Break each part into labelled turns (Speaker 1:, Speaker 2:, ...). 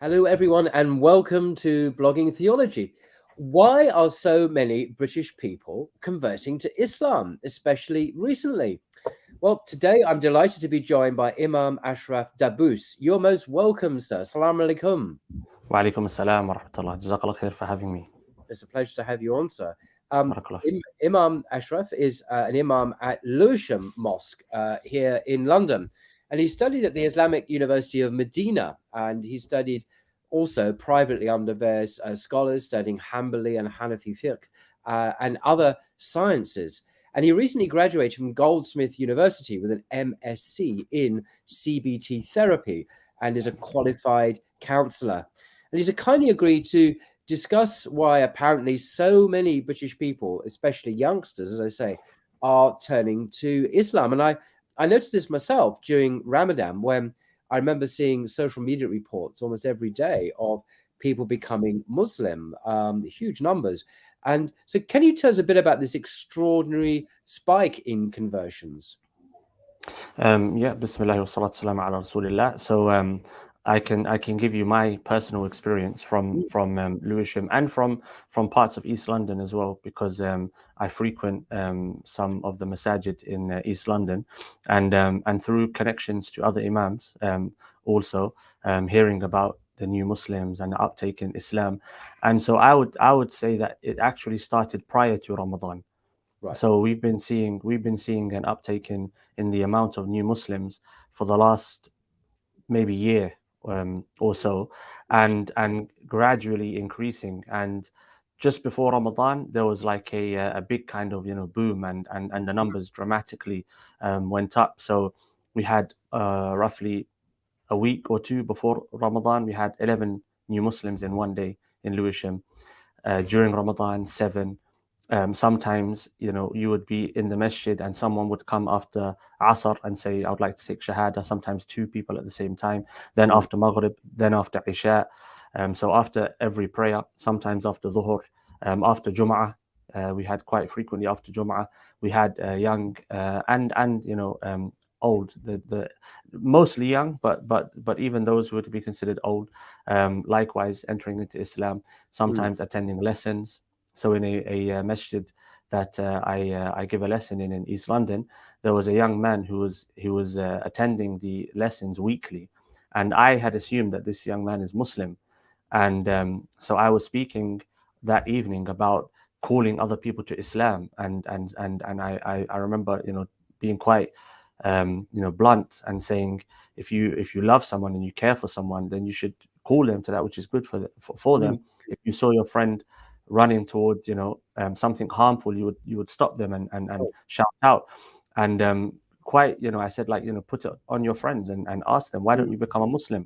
Speaker 1: Hello, everyone, and welcome to Blogging Theology. Why are so many British people converting to Islam, especially recently? Well, today I'm delighted to be joined by Imam Ashraf Dabous. You're most welcome, sir. Assalamu alaikum.
Speaker 2: Wa alaikum assalam wa rahmatullah. Jazakallah khair for having me.
Speaker 1: It's a pleasure to have you on, sir.
Speaker 2: Barakallah fi.
Speaker 1: Imam Ashraf is an imam at Lewisham Mosque here in London, and he studied at the Islamic University of Medina, and he studied also privately under various scholars studying Hanbali and Hanafi fiqh and other sciences. And he recently graduated from Goldsmith University with an MSc in CBT therapy and is a qualified counselor. And he's kindly agreed to discuss why apparently so many British people, especially youngsters, as I say, are turning to Islam. And I noticed this myself during Ramadan when I remember seeing social media reports almost every day of people becoming Muslim, huge numbers. And so can you tell us a bit about this extraordinary spike in conversions?
Speaker 2: Bismillah wa salatu salam ala Rasulillah. So I can give you my personal experience from Lewisham and from parts of East London as well, because I frequent some of the masajid in East London, and through connections to other imams, also hearing about the new Muslims and the uptake in Islam. And so I would say that it actually started prior to Ramadan.
Speaker 1: Right.
Speaker 2: So we've been seeing an uptake in the amount of new Muslims for the last maybe year or so, and gradually increasing. And just before Ramadan, there was like a big kind of boom, and the numbers dramatically went up. So we had roughly a week or two before Ramadan, we had 11 new Muslims in one day in Lewisham. During Ramadan, 7. Sometimes, you would be in the masjid and someone would come after Asr and say, I would like to take Shahada. Sometimes 2 people at the same time. Then after Maghrib, then after Isha. So after every prayer, sometimes after Dhuhr, after Jum'ah, we had quite frequently after Jum'ah, we had young and old, the mostly young, but even those who were to be considered old, likewise entering into Islam, sometimes attending lessons. So in a masjid that I give a lesson in East London, there was a young man who was attending the lessons weekly, and I had assumed that this young man is Muslim, and so I was speaking that evening about calling other people to Islam, and I remember being quite blunt and saying, if you love someone and you care for someone, then you should call them to that which is good for them. If you saw your friend running towards something harmful, you would stop them and shout out. And quite I said, like, put it on your friends and ask them, why don't you become a Muslim?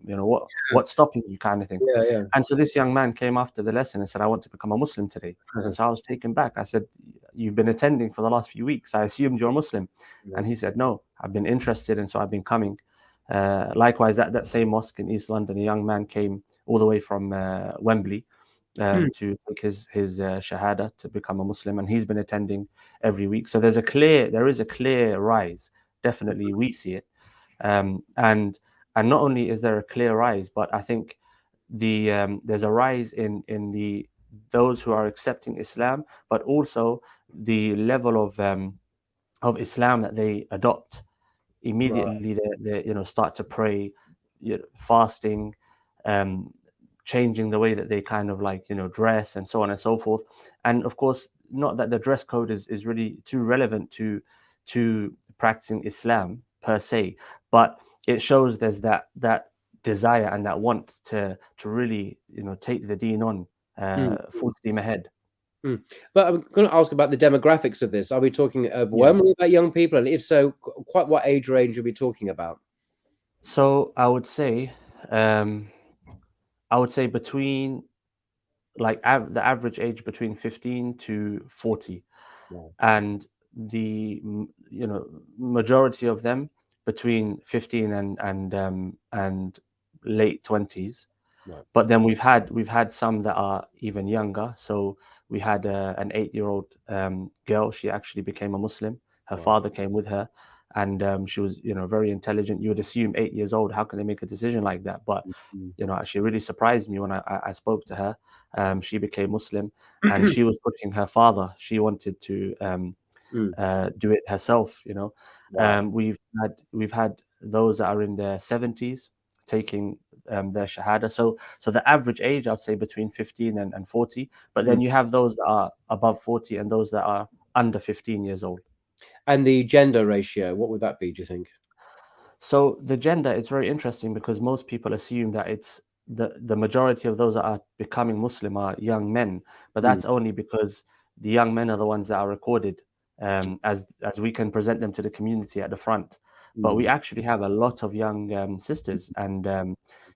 Speaker 2: What's stopping you, kind of thing.
Speaker 1: Yeah.
Speaker 2: And so this young man came after the lesson and said, I want to become a Muslim today. And so I was taken back. I said, you've been attending for the last few weeks, I assumed you're a Muslim. And he said, no, I've been interested, and so I've been coming. Likewise, at that same mosque in East London, a young man came all the way from Wembley to take his Shahada to become a Muslim, and he's been attending every week. So there is a clear rise. Definitely, we see it, and not only is there a clear rise, but I think there's a rise in those who are accepting Islam, but also the level of Islam that they adopt. Immediately they start to pray, fasting, changing the way that they kind of like dress and so on and so forth. And of course, not that the dress code is really too relevant to practicing Islam per se, but it shows there's that desire and that want to really take the deen on full steam ahead.
Speaker 1: But I'm going to ask about the demographics of this. Are we talking overwhelmingly about young people? And if so, quite what age range are we talking about?
Speaker 2: So I would say between like the average age between 15 to 40, and the majority of them between 15 and late 20s. But then we've had some that are even younger. So we had an 8-year-old girl. She actually became a Muslim. Her father came with her. and she was, very intelligent. You would assume 8 years old, how can they make a decision like that? But
Speaker 1: Mm.
Speaker 2: she really surprised me when I spoke to her. She became Muslim, and she was pushing her father. She wanted to
Speaker 1: Mm.
Speaker 2: do it herself.
Speaker 1: Wow.
Speaker 2: We've had those that are in their 70s taking their shahada. So the average age, I'd say, between 15 and 40. But
Speaker 1: Mm.
Speaker 2: then you have those that are above 40 and those that are under 15 years old.
Speaker 1: And the gender ratio, what would that be, do you think?
Speaker 2: So the gender, it's very interesting because most people assume that it's the majority of those that are becoming Muslim are young men, but
Speaker 1: Mm.
Speaker 2: that's only because the young men are the ones that are recorded, as we can present them to the community at the front. But we
Speaker 1: Mm.
Speaker 2: actually have a lot of young sisters, and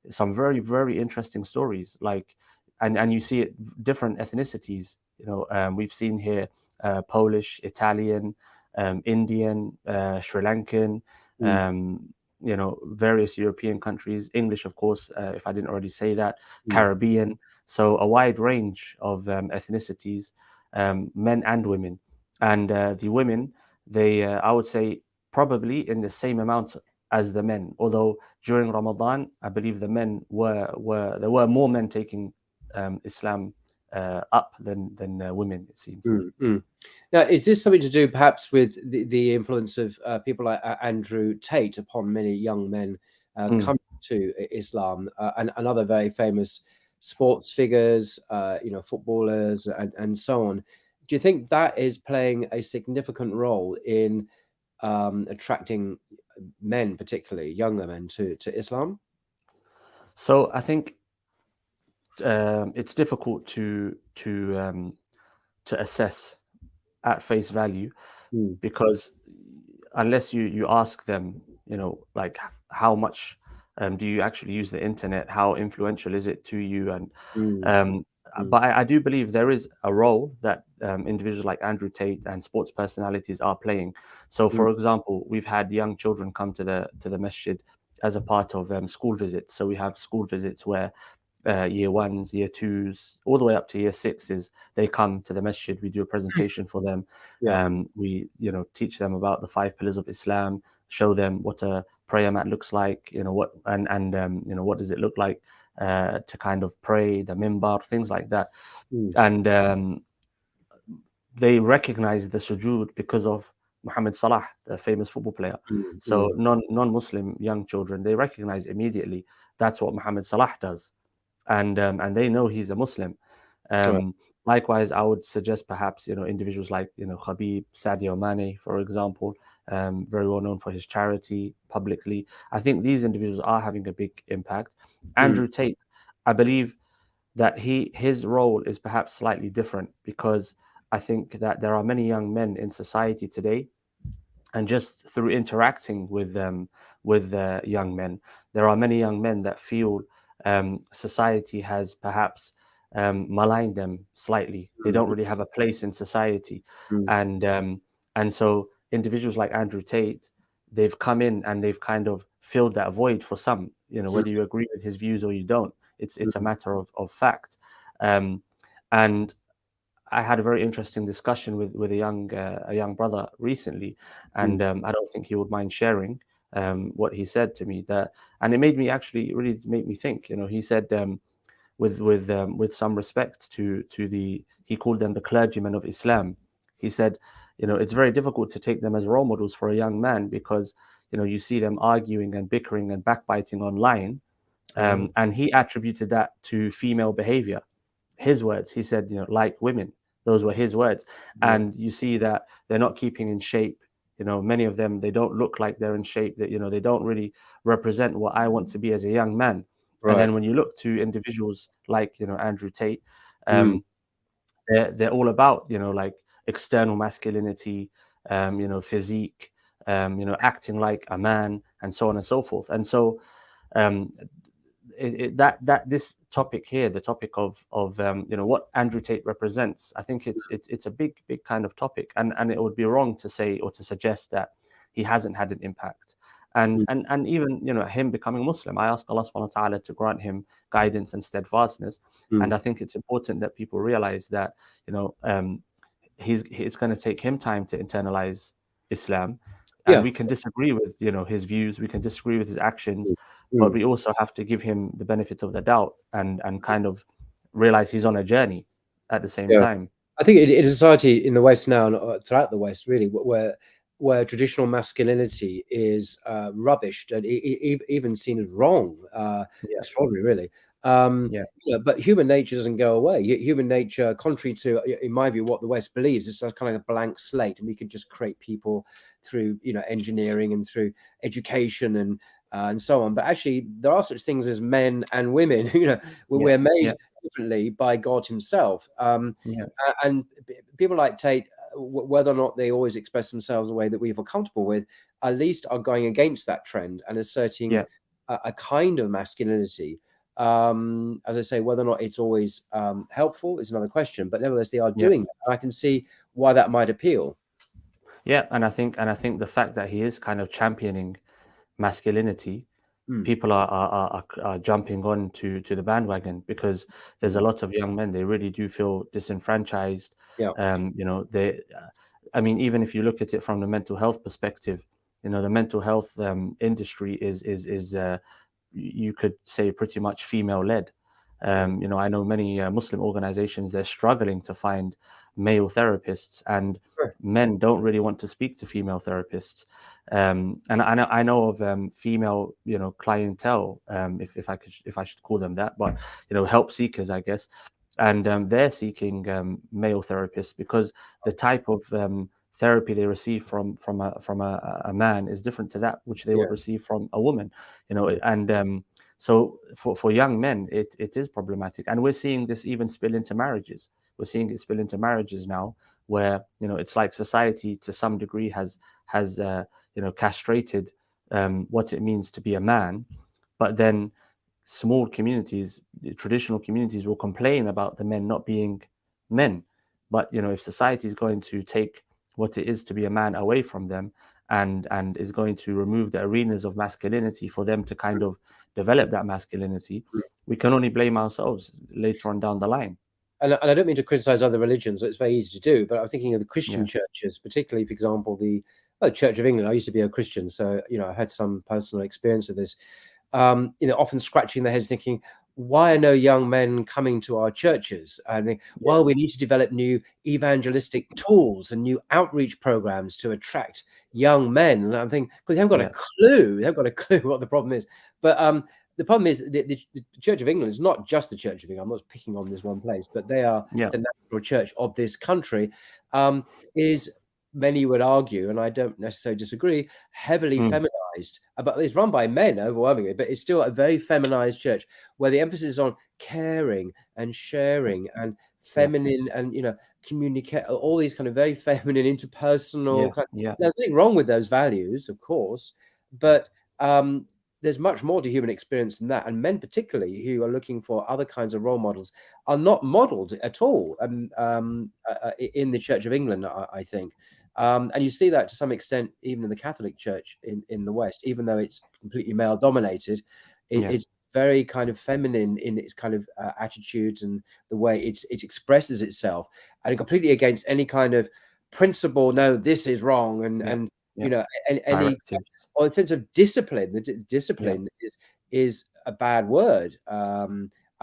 Speaker 2: some very, very interesting stories. And you see it different ethnicities. We've seen here Polish, Italian, Indian, Sri Lankan,
Speaker 1: Mm.
Speaker 2: various European countries, English, of course, if I didn't already say that,
Speaker 1: Mm.
Speaker 2: Caribbean. So a wide range of ethnicities, men and women. And the women, I would say, probably in the same amount as the men. Although during Ramadan, I believe the men there were more men taking Islam up than women, it seems.
Speaker 1: Mm. Mm. Now, is this something to do perhaps with the influence of people like Andrew Tate upon many young men
Speaker 2: Mm.
Speaker 1: coming to Islam, and other very famous sports figures, footballers and so on? Do you think that is playing a significant role in attracting men, particularly younger men, to Islam?
Speaker 2: So I think it's difficult to assess at face value,
Speaker 1: Mm.
Speaker 2: because unless you ask them, like, how much do you actually use the internet, how influential is it to you, and
Speaker 1: Mm.
Speaker 2: um,
Speaker 1: Mm.
Speaker 2: but I do believe there is a role that individuals like Andrew Tate and sports personalities are playing. So,
Speaker 1: Mm.
Speaker 2: for example, we've had young children come to the masjid as a part of school visits. So we have school visits where year ones, year twos, all the way up to year sixes, they come to the masjid. We do a presentation for them.
Speaker 1: Yeah.
Speaker 2: We, teach them about the 5 pillars of Islam, show them what a prayer mat looks like, what does it look like to kind of pray, the minbar, things like that.
Speaker 1: Mm.
Speaker 2: And they recognize the sujood because of Muhammad Salah, the famous football player.
Speaker 1: Mm.
Speaker 2: So
Speaker 1: Mm.
Speaker 2: non-Muslim young children, they recognize immediately that's what Muhammad Salah does, and they know he's a Muslim.
Speaker 1: Right.
Speaker 2: Likewise, I would suggest perhaps individuals like Khabib, Sadio Mane, for example, very well known for his charity publicly. I think these individuals are having a big impact.
Speaker 1: Mm.
Speaker 2: Andrew Tate, I believe that his role is perhaps slightly different, because I think that there are many young men in society today, and just through interacting with young men, there are many young men that feel society has perhaps maligned them slightly. They don't
Speaker 1: Mm.
Speaker 2: really have a place in society,
Speaker 1: Mm.
Speaker 2: and so individuals like Andrew Tate, they've come in and they've kind of filled that void for some.
Speaker 1: Mm.
Speaker 2: Whether you agree with his views or you don't, it's a
Speaker 1: Mm.
Speaker 2: matter of fact. Um, and I had a very interesting discussion with a young brother recently,
Speaker 1: Mm.
Speaker 2: and I don't think he would mind sharing what he said to me. And it made me actually really make me think. He said, with some respect to the, he called them the clergymen of Islam. He said, it's very difficult to take them as role models for a young man, because you see them arguing and bickering and backbiting online,
Speaker 1: Oh,
Speaker 2: and he attributed that to female behavior. His words, he said, like women. Those were his words.
Speaker 1: right.
Speaker 2: And you see that they're not keeping in shape. Many of them, they don't look like they're in shape, that they don't really represent what I want to be as a young man. And
Speaker 1: Right.
Speaker 2: then when you look to individuals like Andrew Tate,
Speaker 1: Mm.
Speaker 2: um, they're all about like external masculinity, physique, acting like a man, and so on and so forth. And so um, that this topic here, the topic of what Andrew Tate represents, I think it's a big kind of topic, and it would be wrong to say or to suggest that he hasn't had an impact. And
Speaker 1: Mm.
Speaker 2: and even him becoming Muslim, I ask Allah subhanahu wa ta'ala to grant him guidance and steadfastness. And
Speaker 1: Mm.
Speaker 2: I think it's important that people realize that it's going to take him time to internalize Islam. and
Speaker 1: Yeah.
Speaker 2: we can disagree with his views, we can disagree with his actions, but
Speaker 1: Mm.
Speaker 2: we also have to give him the benefit of the doubt and kind of realize he's on a journey at the same
Speaker 1: Yeah.
Speaker 2: time.
Speaker 1: I think it is a society in the West now, and throughout the West, really, where traditional masculinity is rubbished and even seen as wrong,
Speaker 2: Yeah,
Speaker 1: extraordinary, really. Um,
Speaker 2: yeah,
Speaker 1: but human nature doesn't go away. Human nature, contrary to, in my view, what the West believes, is kind of a blank slate, and we can just create people through, engineering and through education and so on. But actually, there are such things as men and women.
Speaker 2: yeah,
Speaker 1: We're
Speaker 2: yeah,
Speaker 1: made differently by God Himself.
Speaker 2: yeah,
Speaker 1: And people like Tate, whether or not they always express themselves in a way that we feel comfortable with, at least are going against that trend and asserting
Speaker 2: yeah,
Speaker 1: a kind of masculinity. As I say, whether or not it's always helpful is another question, but nevertheless, they are
Speaker 2: yeah.
Speaker 1: doing that. And I can see why that might appeal.
Speaker 2: Yeah, and I think the fact that he is kind of championing masculinity,
Speaker 1: Mm.
Speaker 2: people are jumping on to the bandwagon, because there's a
Speaker 1: Mm.
Speaker 2: lot of young men, they really do feel disenfranchised.
Speaker 1: Yeah.
Speaker 2: They, I mean, even if you look at it from the mental health perspective, the mental health industry is you could say pretty much female led.
Speaker 1: Yeah.
Speaker 2: I know many Muslim organizations, they're struggling to find male therapists, and
Speaker 1: Sure.
Speaker 2: men don't really want to speak to female therapists. And I know of female, clientele, if I should call them that, but help seekers, I guess, and they're seeking male therapists, because the type of therapy they receive from a man is different to that which they
Speaker 1: Yeah.
Speaker 2: would receive from a woman,
Speaker 1: Yeah.
Speaker 2: and so for young men, it is problematic, and we're seeing this even spill into marriages. We're seeing it spill into marriages now, where it's like society to some degree has castrated what it means to be a man, but then small communities, traditional communities, will complain about the men not being men. But if society is going to take what it is to be a man away from them, and is going to remove the arenas of masculinity for them to kind of develop that masculinity, we can only blame ourselves later on down the line.
Speaker 1: And I don't mean to criticize other religions, it's very easy to do, but I'm thinking of the Christian
Speaker 2: Yeah,
Speaker 1: churches, particularly, for example, the Church of England. I used to be a Christian, so I had some personal experience of this. Often scratching their heads, thinking, why are no young men coming to our churches? And they,
Speaker 2: yeah,
Speaker 1: well, we need to develop new evangelistic tools and new outreach programs to attract young men. And I'm thinking, because they haven't got a
Speaker 2: yeah,
Speaker 1: clue, they haven't got a clue what the problem is. But the problem is the Church of England is not just the Church of England. I'm not picking on this one place, but they are
Speaker 2: yeah,
Speaker 1: the national church of this country. Is, many would argue, and I don't necessarily disagree, heavily
Speaker 2: mm,
Speaker 1: feminized. But it's run by men overwhelmingly, but it's still a very feminized church where the emphasis is on caring and sharing and
Speaker 2: yeah,
Speaker 1: feminine and communicate, all these kind of very feminine
Speaker 2: yeah,
Speaker 1: interpersonal kind.
Speaker 2: yeah,
Speaker 1: There's nothing wrong with those values, of course, but there's much more to human experience than that. And men, particularly, who are looking for other kinds of role models, are not modeled at all in the Church of England, I think. And you see that to some extent even in the Catholic Church in the West, even though it's completely male dominated,
Speaker 2: yeah,
Speaker 1: it's very kind of feminine in its kind of attitudes and the way it expresses itself, and completely against any kind of principle. No, this is wrong,
Speaker 2: yeah,
Speaker 1: and
Speaker 2: yeah.
Speaker 1: any
Speaker 2: Directives.
Speaker 1: or a sense of discipline. The
Speaker 2: Yeah,
Speaker 1: discipline is a bad word. I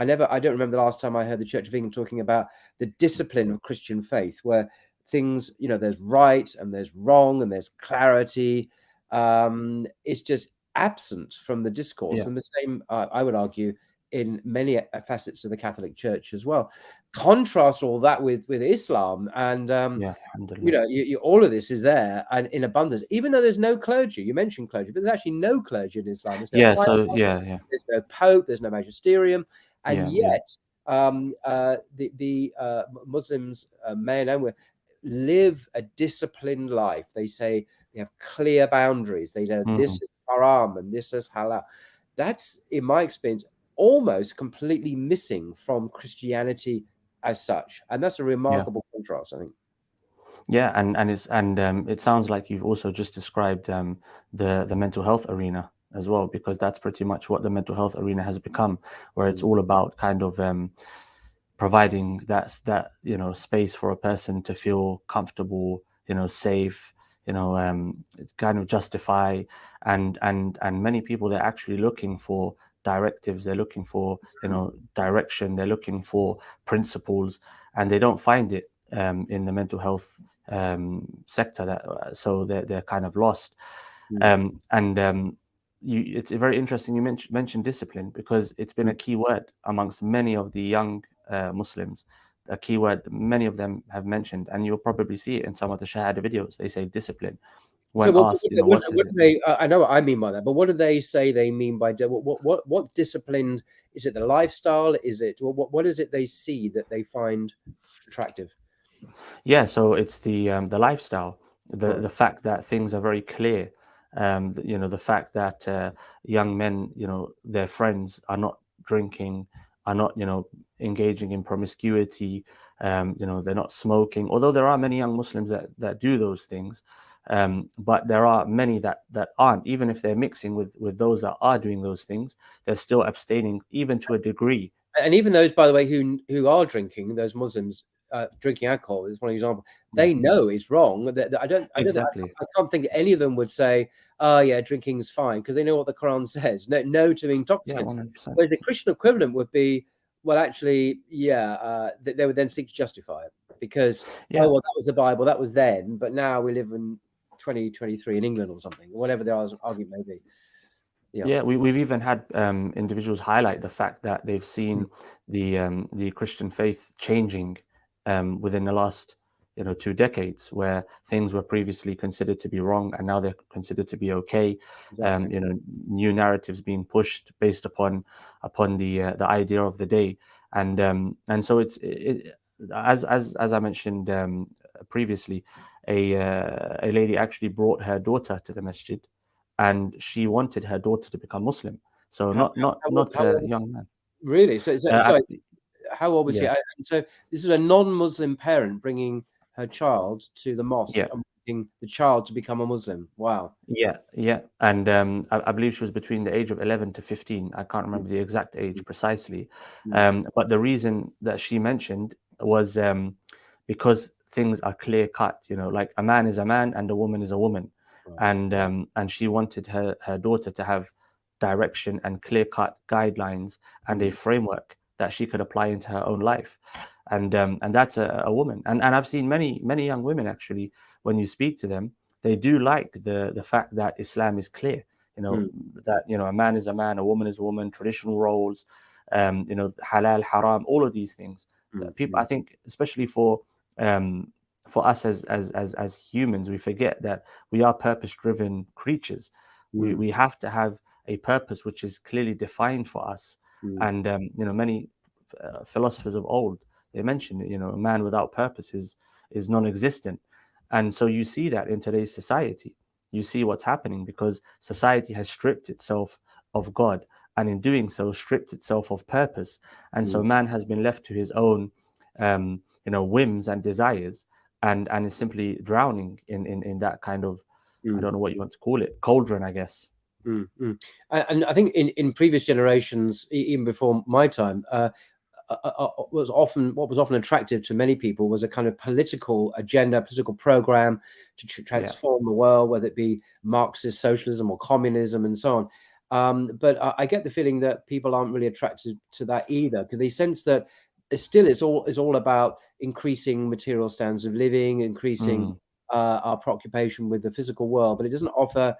Speaker 1: don't remember the last time I heard the Church of England talking about the discipline of Christian faith, where things, there's right and there's wrong and there's clarity. It's just absent from the discourse,
Speaker 2: yeah,
Speaker 1: and the same, I would argue, in many facets of the Catholic Church as well. Contrast all that with Islam, and
Speaker 2: yeah. Alhamdulillah.
Speaker 1: all of this is there and in abundance, even though there's no clergy. You mentioned clergy, but there's actually no clergy in Islam. There's no
Speaker 2: Yeah.
Speaker 1: higher,
Speaker 2: So yeah, yeah,
Speaker 1: there's no pope, there's no magisterium, and
Speaker 2: yeah, yeah.
Speaker 1: yet the Muslims, men and women, live a disciplined life. They say they have clear boundaries. They know this
Speaker 2: Hmm.
Speaker 1: is haram and this is halal. That's, in my experience, almost completely missing from Christianity as such, and that's a
Speaker 2: Yeah.
Speaker 1: remarkable contrast, I think.
Speaker 2: Yeah, and it sounds like you've also just described the mental health arena as well, because that's pretty much what the mental health arena has become, where it's
Speaker 1: Mm.
Speaker 2: all about kind of providing that space for a person to feel comfortable, safe, kind of justify, and many people, they're actually looking for directives, they're looking for direction, they're looking for principles, and they don't find it in the mental health sector. So they're kind of lost. It's very interesting you mentioned discipline, because it's been a key word amongst many of the young Muslims, a key word that many of them have mentioned, and you'll probably see it in some of the Shahada videos. They say discipline when
Speaker 1: So
Speaker 2: asked, what is
Speaker 1: what
Speaker 2: it?
Speaker 1: do they? I know what I mean by that, but what do they say they mean by what discipline? Is it the lifestyle? Is it what is it they see that they find attractive?
Speaker 2: Yeah, so it's the lifestyle,
Speaker 1: Right.
Speaker 2: the fact that things are very clear, the fact that young men, their friends are not drinking, are not, engaging in promiscuity, they're not smoking. Although there are many young Muslims that do those things, but there are many that aren't. Even if they're mixing with those that are doing those things, they're still abstaining, even to a degree.
Speaker 1: And even those, by the way, who are drinking, those Muslims drinking alcohol is one example.
Speaker 2: Yeah,
Speaker 1: They know it's wrong. That
Speaker 2: exactly.
Speaker 1: I can't think any of them would say, "Oh yeah, drinking's fine," because they know what the Quran says. No to
Speaker 2: Yeah,
Speaker 1: intoxicants.
Speaker 2: 100%.
Speaker 1: Whereas the Christian equivalent would be, well, actually, yeah, they would then seek to justify it because,
Speaker 2: Yeah.
Speaker 1: oh well, that was the Bible, that was then, but now we live in 2023 in England or something, whatever the argument may be. Yeah.
Speaker 2: Yeah, we've even had individuals highlight the fact that they've seen the Christian faith changing within the last 2 decades, where things were previously considered to be wrong and now they're considered to be okay.
Speaker 1: Exactly.
Speaker 2: New narratives being pushed based upon the idea of the day, and so as I mentioned previously, a lady actually brought her daughter to the masjid, and she wanted her daughter to become Muslim. So
Speaker 1: How,
Speaker 2: not
Speaker 1: how
Speaker 2: a
Speaker 1: old?
Speaker 2: young man.
Speaker 1: Really?
Speaker 2: Uh,
Speaker 1: Sorry, how old was
Speaker 2: yeah,
Speaker 1: he? And so this is a non-Muslim parent bringing her child to the mosque
Speaker 2: yeah,
Speaker 1: and wanting the child to become a Muslim. Wow.
Speaker 2: yeah. And I believe she was between the age of 11 to 15. I can't remember the exact age precisely.
Speaker 1: Mm,
Speaker 2: But the reason that she mentioned was because things are clear cut. Like a man is a man and a woman is a woman,
Speaker 1: right.
Speaker 2: and she wanted her daughter to have direction and clear cut guidelines and a
Speaker 1: Mm,
Speaker 2: framework that she could apply into her own life. And that's a woman. And I've seen many young women, actually, when you speak to them, they do like the fact that Islam is clear.
Speaker 1: mm,
Speaker 2: That a man is a man, a woman is a woman, traditional roles, halal, haram, all of these things. People, I
Speaker 1: mm,
Speaker 2: think, especially um, for us as humans, we forget that we are purpose-driven creatures. We
Speaker 1: mm,
Speaker 2: we have to have a purpose which is clearly defined for us.
Speaker 1: mm,
Speaker 2: And many philosophers of old, they mentioned, a man without purpose is non-existent. And so you see that in today's society. You see what's happening because society has stripped itself of God, and in doing so, stripped itself of purpose. And so
Speaker 1: mm,
Speaker 2: man has been left to his own, whims and desires, and is simply drowning in that kind of, I
Speaker 1: mm,
Speaker 2: don't know what you want to call it, cauldron, I guess.
Speaker 1: And I think in previous generations, even before my time, what was often attractive to many people was a kind of political agenda, political program to
Speaker 2: Yeah,
Speaker 1: transform the world, whether it be Marxist socialism or communism and so on. But I get the feeling that people aren't really attracted to that either, because they sense that it's all about increasing material standards of living, increasing
Speaker 2: mm,
Speaker 1: our preoccupation with the physical world, but it doesn't offer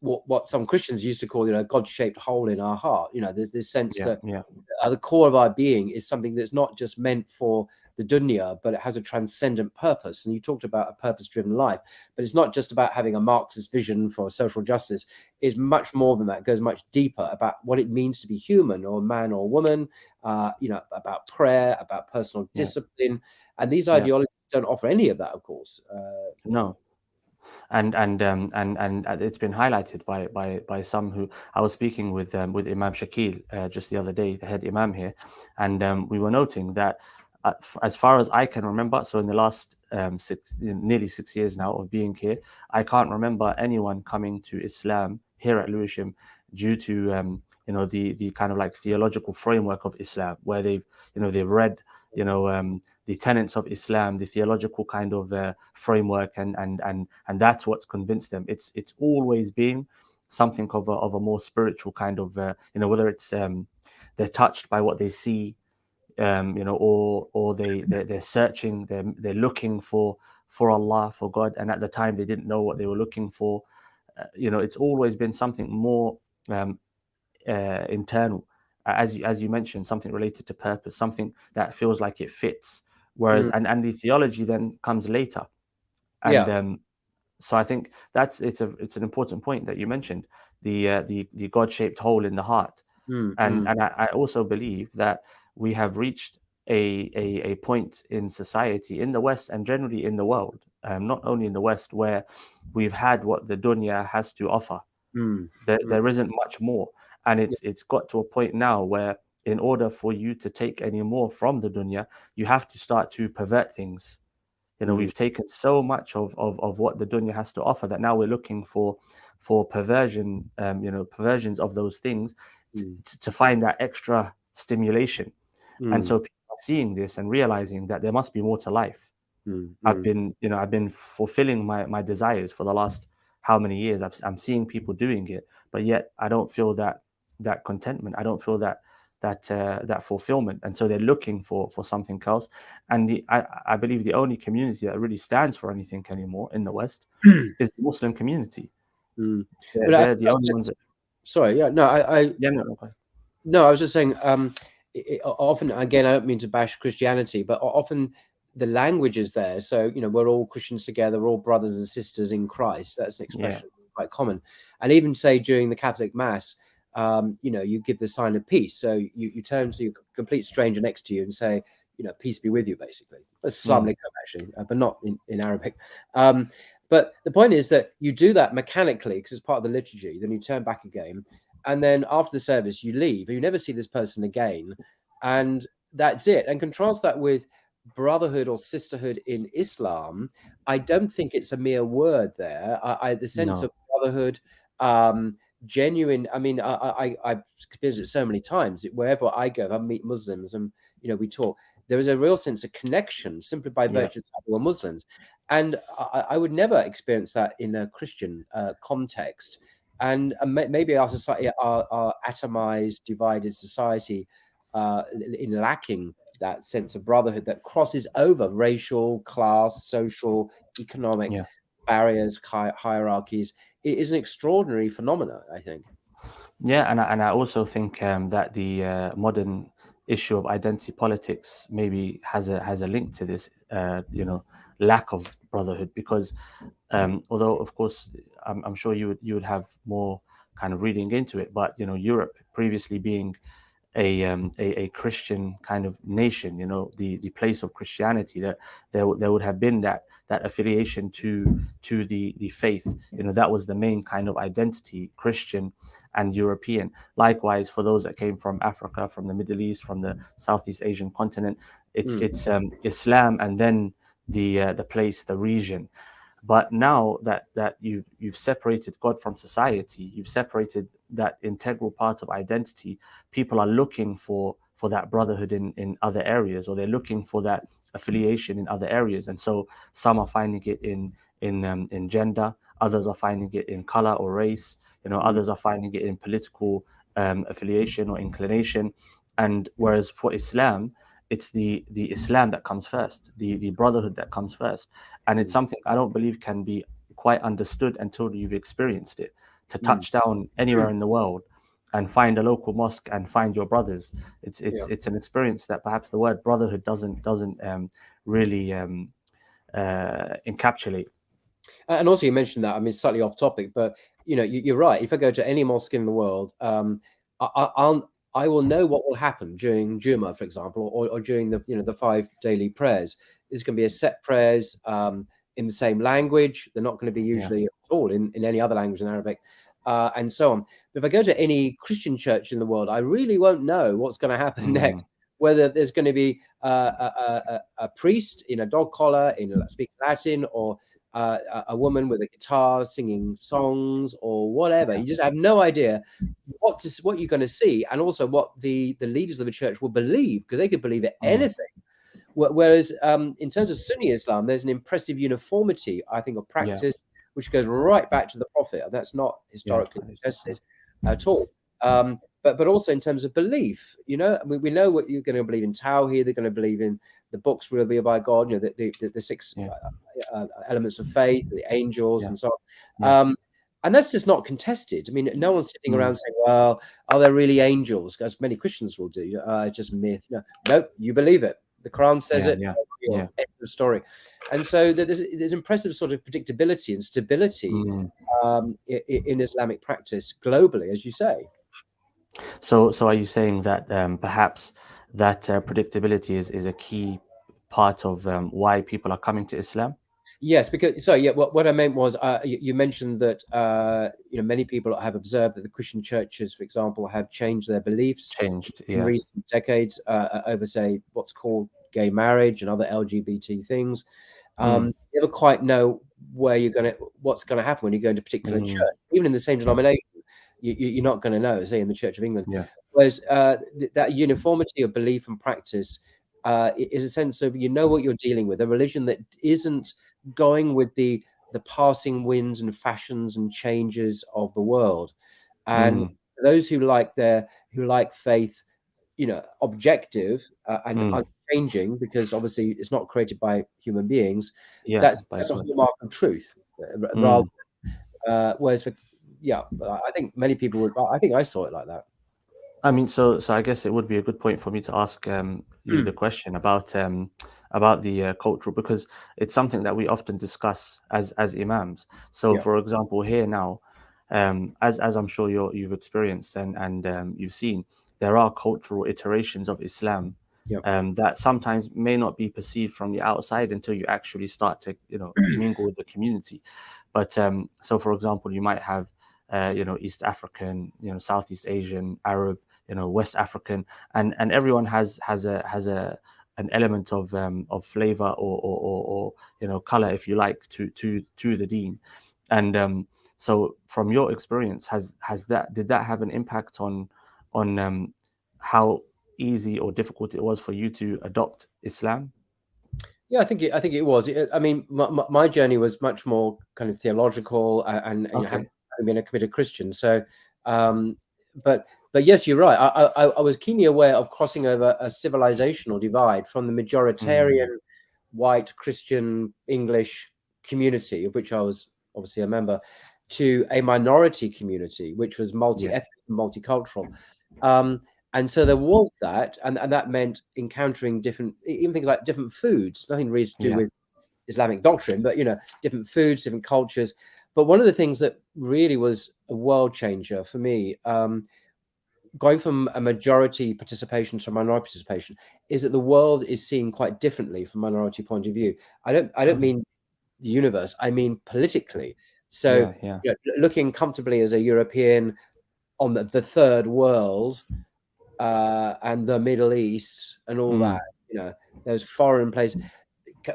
Speaker 1: what some Christians used to call, a God-shaped hole in our heart. There's this sense
Speaker 2: yeah,
Speaker 1: that
Speaker 2: yeah,
Speaker 1: the core of our being is something that's not just meant for the dunya, but it has a transcendent purpose. And you talked about a purpose-driven life, but it's not just about having a Marxist vision for social justice. It's much more than that. It goes much deeper about what it means to be human, or man or woman. About prayer, about personal
Speaker 2: yeah,
Speaker 1: discipline, and these
Speaker 2: yeah.
Speaker 1: ideologies don't offer any of that, of course.
Speaker 2: No, and it's been highlighted by some who I was speaking with Imam Shakil just the other day, the head Imam here, and we were noting that as far as I can remember, so in the last nearly 6 years now of being here, I can't remember anyone coming to Islam here at Lewisham due to the kind of like theological framework of Islam, where they've read the tenets of Islam, the theological kind of framework, and that's what's convinced them. It's always been something of a more spiritual kind of whether it's they're touched by what they see, or they're searching, they're looking for Allah, for God, and at the time they didn't know what they were looking for. It's always been something more internal, as you mentioned, something related to purpose, something that feels like it fits. Whereas,
Speaker 1: Mm.
Speaker 2: and the theology then comes later, and
Speaker 1: Yeah.
Speaker 2: so I think it's an important point that you mentioned, the God-shaped hole in the heart.
Speaker 1: Mm.
Speaker 2: and
Speaker 1: Mm.
Speaker 2: and I also believe that we have reached a point in society, in the West and generally in the world, not only in the West, where we've had what the dunya has to offer.
Speaker 1: Mm. Mm.
Speaker 2: There isn't much more, and
Speaker 1: Yeah.
Speaker 2: it's got to a point now where, in order for you to take any more from the dunya, you have to start to pervert things.
Speaker 1: Mm.
Speaker 2: We've taken so much of what the dunya has to offer that now we're looking for perversion, perversions of those things,
Speaker 1: Mm.
Speaker 2: to find that extra stimulation. And
Speaker 1: Mm.
Speaker 2: so people are seeing this and realizing that there must be more to life.
Speaker 1: Mm.
Speaker 2: I've
Speaker 1: Mm.
Speaker 2: been fulfilling my desires for the last how many years. I'm seeing people doing it, but yet I don't feel that contentment. I don't feel that fulfillment, and so they're looking for something else. And I believe the only community that really stands for anything anymore in the West is the Muslim community.
Speaker 1: Mm.
Speaker 2: They're,
Speaker 1: But
Speaker 2: they're the only ones that,
Speaker 1: sorry, yeah, no,
Speaker 2: yeah, no, okay.
Speaker 1: no, I was just saying, often, again, I don't mean to bash Christianity, but often the language is there. So, we're all Christians together, we're all brothers and sisters in Christ. That's an
Speaker 2: Yeah,
Speaker 1: expression quite common. And even say during the Catholic Mass, you give the sign of peace. So you turn to your complete stranger next to you and say, peace be with you, basically. Assalamu alaikum, actually, but not in Arabic. But the point is that you do that mechanically because it's part of the liturgy. Then you turn back again. And then after the service, you leave. You never see this person again. And that's it. And contrast that with brotherhood or sisterhood in Islam. I don't think it's a mere word there. The sense of
Speaker 2: no,
Speaker 1: brotherhood, genuine. I mean, I've experienced it so many times. Wherever I go, I meet Muslims and we talk. There is a real sense of connection simply by
Speaker 2: yeah,
Speaker 1: virtue of that we're Muslims, and I would never experience that in a Christian context. And maybe our society, our atomized, divided society, in lacking that sense of brotherhood that crosses over racial, class, social, economic
Speaker 2: yeah.
Speaker 1: barriers, hierarchies, it is an extraordinary phenomenon, I think.
Speaker 2: Yeah, and I also think that the modern issue of identity politics maybe has a link to this, lack of brotherhood. Because although, of course, I'm sure you would have more kind of reading into it, but Europe previously being a Christian kind of nation, the place of Christianity, that there would have been that affiliation to the faith. That was the main kind of identity, Christian and European. Likewise, for those that came from Africa, from the Middle East, from the Southeast Asian continent, it's Islam, and then the place, the region. But now that you've separated God from society, you've separated that integral part of identity, people are looking for that brotherhood in other areas, or they're looking for that affiliation in other areas. And so some are finding it in gender, others are finding it in color or race, others are finding it in political affiliation or inclination. And whereas for Islam, it's the Islam that comes first, the brotherhood that comes first. And it's something I don't believe can be quite understood until you've experienced it. To touch down anywhere in the world and find a local mosque and find your brothers,
Speaker 1: Yeah.
Speaker 2: it's an experience that perhaps the word brotherhood doesn't really encapsulate.
Speaker 1: And also, you mentioned that. I mean, slightly off topic, but you're right. If I go to any mosque in the world, I will know what will happen during Jummah, for example, or during the 5 daily prayers. There's going to be a set prayers in the same language. They're not going to be
Speaker 2: Yeah.
Speaker 1: usually at all in any other language than Arabic, and so on. But if I go to any Christian church in the world, I really won't know what's going to happen next. Whether there's going to be a priest in a dog collar, speaking Latin, or a woman with a guitar singing songs or whatever.
Speaker 2: Yeah.
Speaker 1: You just have no idea what you're going to see, and also what the leaders of the church will believe, because they could believe anything. Whereas in terms of Sunni Islam, there's an impressive uniformity, I think, of
Speaker 2: Yeah.
Speaker 1: practice, which goes right back to the Prophet, and that's not
Speaker 2: Yeah.
Speaker 1: historically contested at all. But also in terms of belief, we know what you're going to believe in Tawhid, they're going to believe in the books revealed by God, the six
Speaker 2: Yeah.
Speaker 1: elements of faith, the angels,
Speaker 2: Yeah.
Speaker 1: and so on.
Speaker 2: Yeah.
Speaker 1: And that's just not contested. I mean, no one's sitting around saying, well, are there really angels? As many Christians will do. Just myth. No, you believe it. The Quran says
Speaker 2: Yeah.
Speaker 1: it.
Speaker 2: Yeah.
Speaker 1: End of story. And so there's impressive sort of predictability and stability in Islamic practice globally, as you say.
Speaker 2: So are you saying that perhaps that predictability is a key part of why people are coming to Islam?
Speaker 1: Yes, because what I meant was you mentioned that many people have observed that the Christian churches, for example, have changed their beliefs
Speaker 2: Changed.
Speaker 1: in
Speaker 2: Yeah.
Speaker 1: recent decades over, say, what's called gay marriage and other LGBT things. You never quite know what's going to happen when you go into a particular church, even in the same denomination. You're not going to know, say in the Church of England.
Speaker 2: Yeah.
Speaker 1: Whereas that uniformity of belief and practice is a sense of what you're dealing with, a religion that isn't going with the passing winds and fashions and changes of the world. And those who like faith, objective and unchanging, because obviously it's not created by human beings.
Speaker 2: Yeah.
Speaker 1: That's
Speaker 2: By
Speaker 1: a
Speaker 2: God.
Speaker 1: hallmark of truth, rather. Whereas I think many people would. I think I saw it like that.
Speaker 2: I mean, so I guess it would be a good point for me to ask you the question about the cultural, because it's something that we often discuss as imams. So, for example, here now, as I'm sure you've experienced and you've seen, there are cultural iterations of Islam that sometimes may not be perceived from the outside until you actually start to mingle with the community. But so, for example, you might have East African, Southeast Asian, Arab, West African, and everyone has an element of flavor or color, if you like, to the deen. And so from your experience, did that have an impact on how easy or difficult it was for you to adopt Islam?
Speaker 1: Yeah, I think it was. I mean, my journey was much more kind of theological and having been a committed Christian. So, but yes, you're right. I was keenly aware of crossing over a civilizational divide from the majoritarian white Christian English community, of which I was obviously a member, to a minority community, which was multi-ethnic, multicultural. And so there was that, and that meant encountering different, even things like different foods, nothing really to do with Islamic doctrine, but different foods, different cultures. But one of the things that really was a world changer for me, going from a majority participation to a minority participation, is that the world is seen quite differently from a minority point of view. I don't mean the universe, I mean politically. So looking comfortably as a European on the third world, and the Middle East and all that, those foreign places,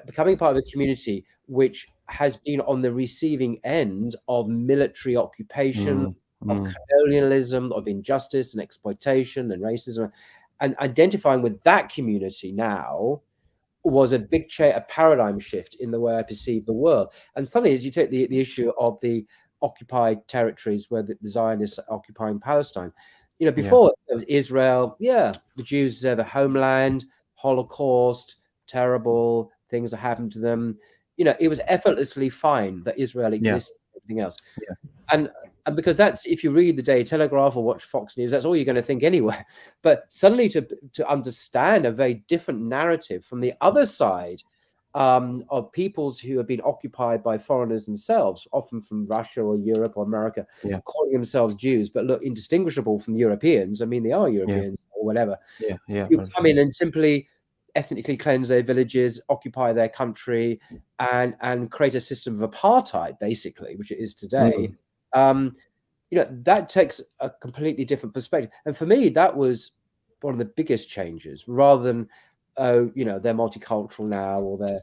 Speaker 1: becoming part of a community which has been on the receiving end of military occupation, of colonialism, of injustice and exploitation and racism, and identifying with that community now was a big a paradigm shift in the way I perceive the world. And suddenly, as you take the issue of the occupied territories where the Zionists are occupying Palestine, before it was Israel, the Jews deserve a homeland, Holocaust, terrible things that happened to them. It was effortlessly fine that Israel existed, everything else. And because that's, if you read the Daily Telegraph or watch Fox News, that's all you're going to think anyway. But suddenly to understand a very different narrative from the other side, of peoples who have been occupied by foreigners themselves, often from Russia or Europe or America, calling themselves Jews, but look indistinguishable from Europeans. I mean, they are Europeans or whatever. You come in and simply ethnically cleanse their villages, occupy their country, and create a system of apartheid, basically, which it is today. That takes a completely different perspective. And for me, that was one of the biggest changes, rather than, they're multicultural now, or they're,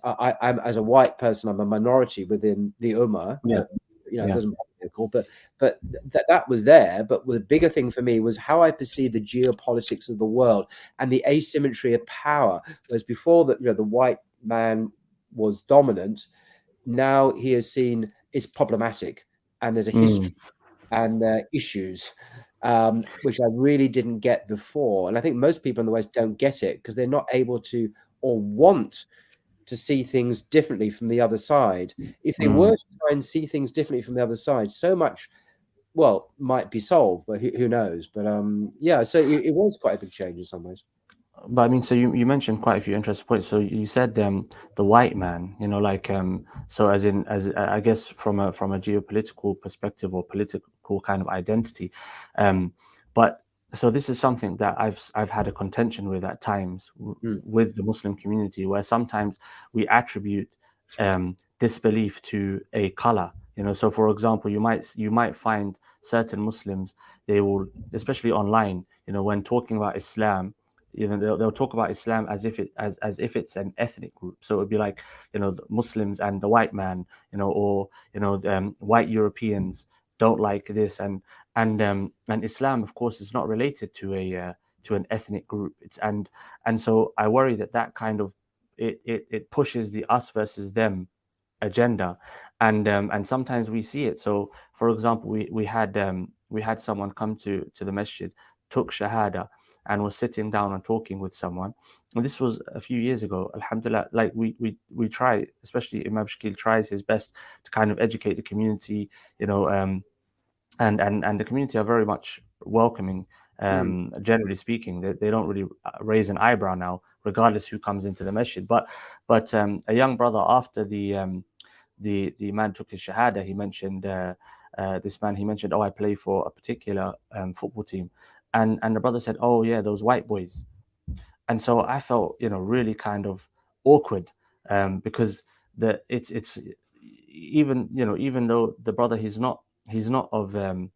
Speaker 1: I'm, as a white person, I'm a minority within the Ummah. It doesn't bother vehicle, but that was there. But the bigger thing for me was how I perceived the geopolitics of the world and the asymmetry of power. Whereas before that, the white man was dominant, now he is seen as problematic, and there's a history and issues, which I really didn't get before. And I think most people in the West don't get it because they're not able to or want to see things differently from the other side. If they were to try and see things differently from the other side, so much, well, might be solved, but who knows? But yeah, so it was quite a big change in some ways.
Speaker 2: But I mean, so you mentioned quite a few interesting points. So you said the white man, like so as I guess from a geopolitical perspective or political kind of identity, but so this is something that I've had a contention with at times with the Muslim community, where sometimes we attribute disbelief to a color. So for example, you might find certain Muslims, they will, especially online, when talking about Islam, they'll talk about Islam as if it's an ethnic group. So it would be like, the Muslims and the white man, or white Europeans don't like this, and Islam, of course, is not related to an ethnic group. And so I worry that kind of it pushes the us versus them agenda, and sometimes we see it. So for example, we had someone come to the masjid, took shahada, and was sitting down and talking with someone. And this was a few years ago. Alhamdulillah, like we try, especially Imam Shakil tries his best to kind of educate the community, and the community are very much welcoming. Generally speaking, they don't really raise an eyebrow now, regardless who comes into the masjid. But a young brother, after the man took his shahada, he mentioned he mentioned, oh, I play for a particular football team. And the brother said, oh yeah, those white boys. And so I felt, really kind of awkward, because it's even, even though the brother, he's not of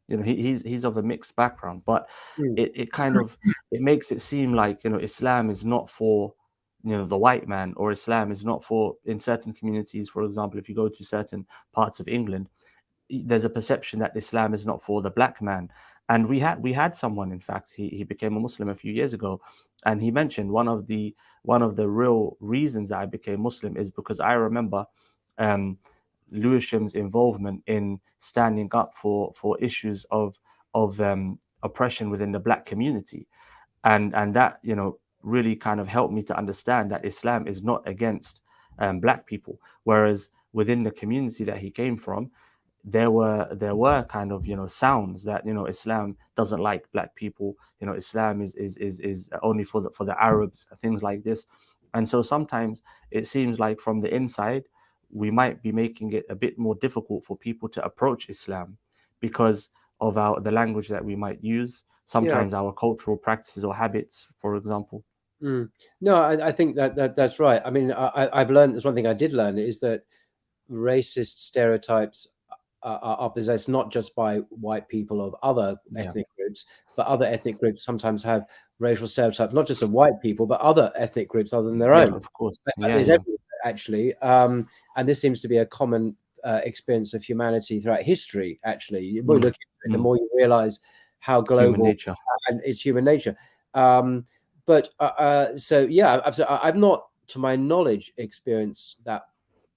Speaker 2: he's of a mixed background, but it kind of, it makes it seem like, Islam is not for the white man, or Islam is not for, in certain communities, for example, if you go to certain parts of England, there's a perception that Islam is not for the black man. And we had someone, in fact, he became a Muslim a few years ago, and he mentioned one of the real reasons that I became Muslim is because I remember Lewisham's involvement in standing up for issues of oppression within the black community, and that really kind of helped me to understand that Islam is not against black people, whereas within the community that he came from, there were kind of sounds that Islam doesn't like black people, Islam is only for the Arabs, things like this. And so sometimes it seems like from the inside we might be making it a bit more difficult for people to approach Islam because of the language that we might use, sometimes our cultural practices or habits, for example.
Speaker 1: No, I think that's right. I mean, I've learned, there's one thing I did learn, is that racist stereotypes are possessed not just by white people of other ethnic groups, but other ethnic groups sometimes have racial stereotypes, not just of white people, but other ethnic groups other than their own.
Speaker 2: Of course.
Speaker 1: There's everywhere, actually. And this seems to be a common experience of humanity throughout history, actually. The more you look at it, the more you realize how global and it's human nature. But so, yeah, absolutely. I've not, to my knowledge, experienced that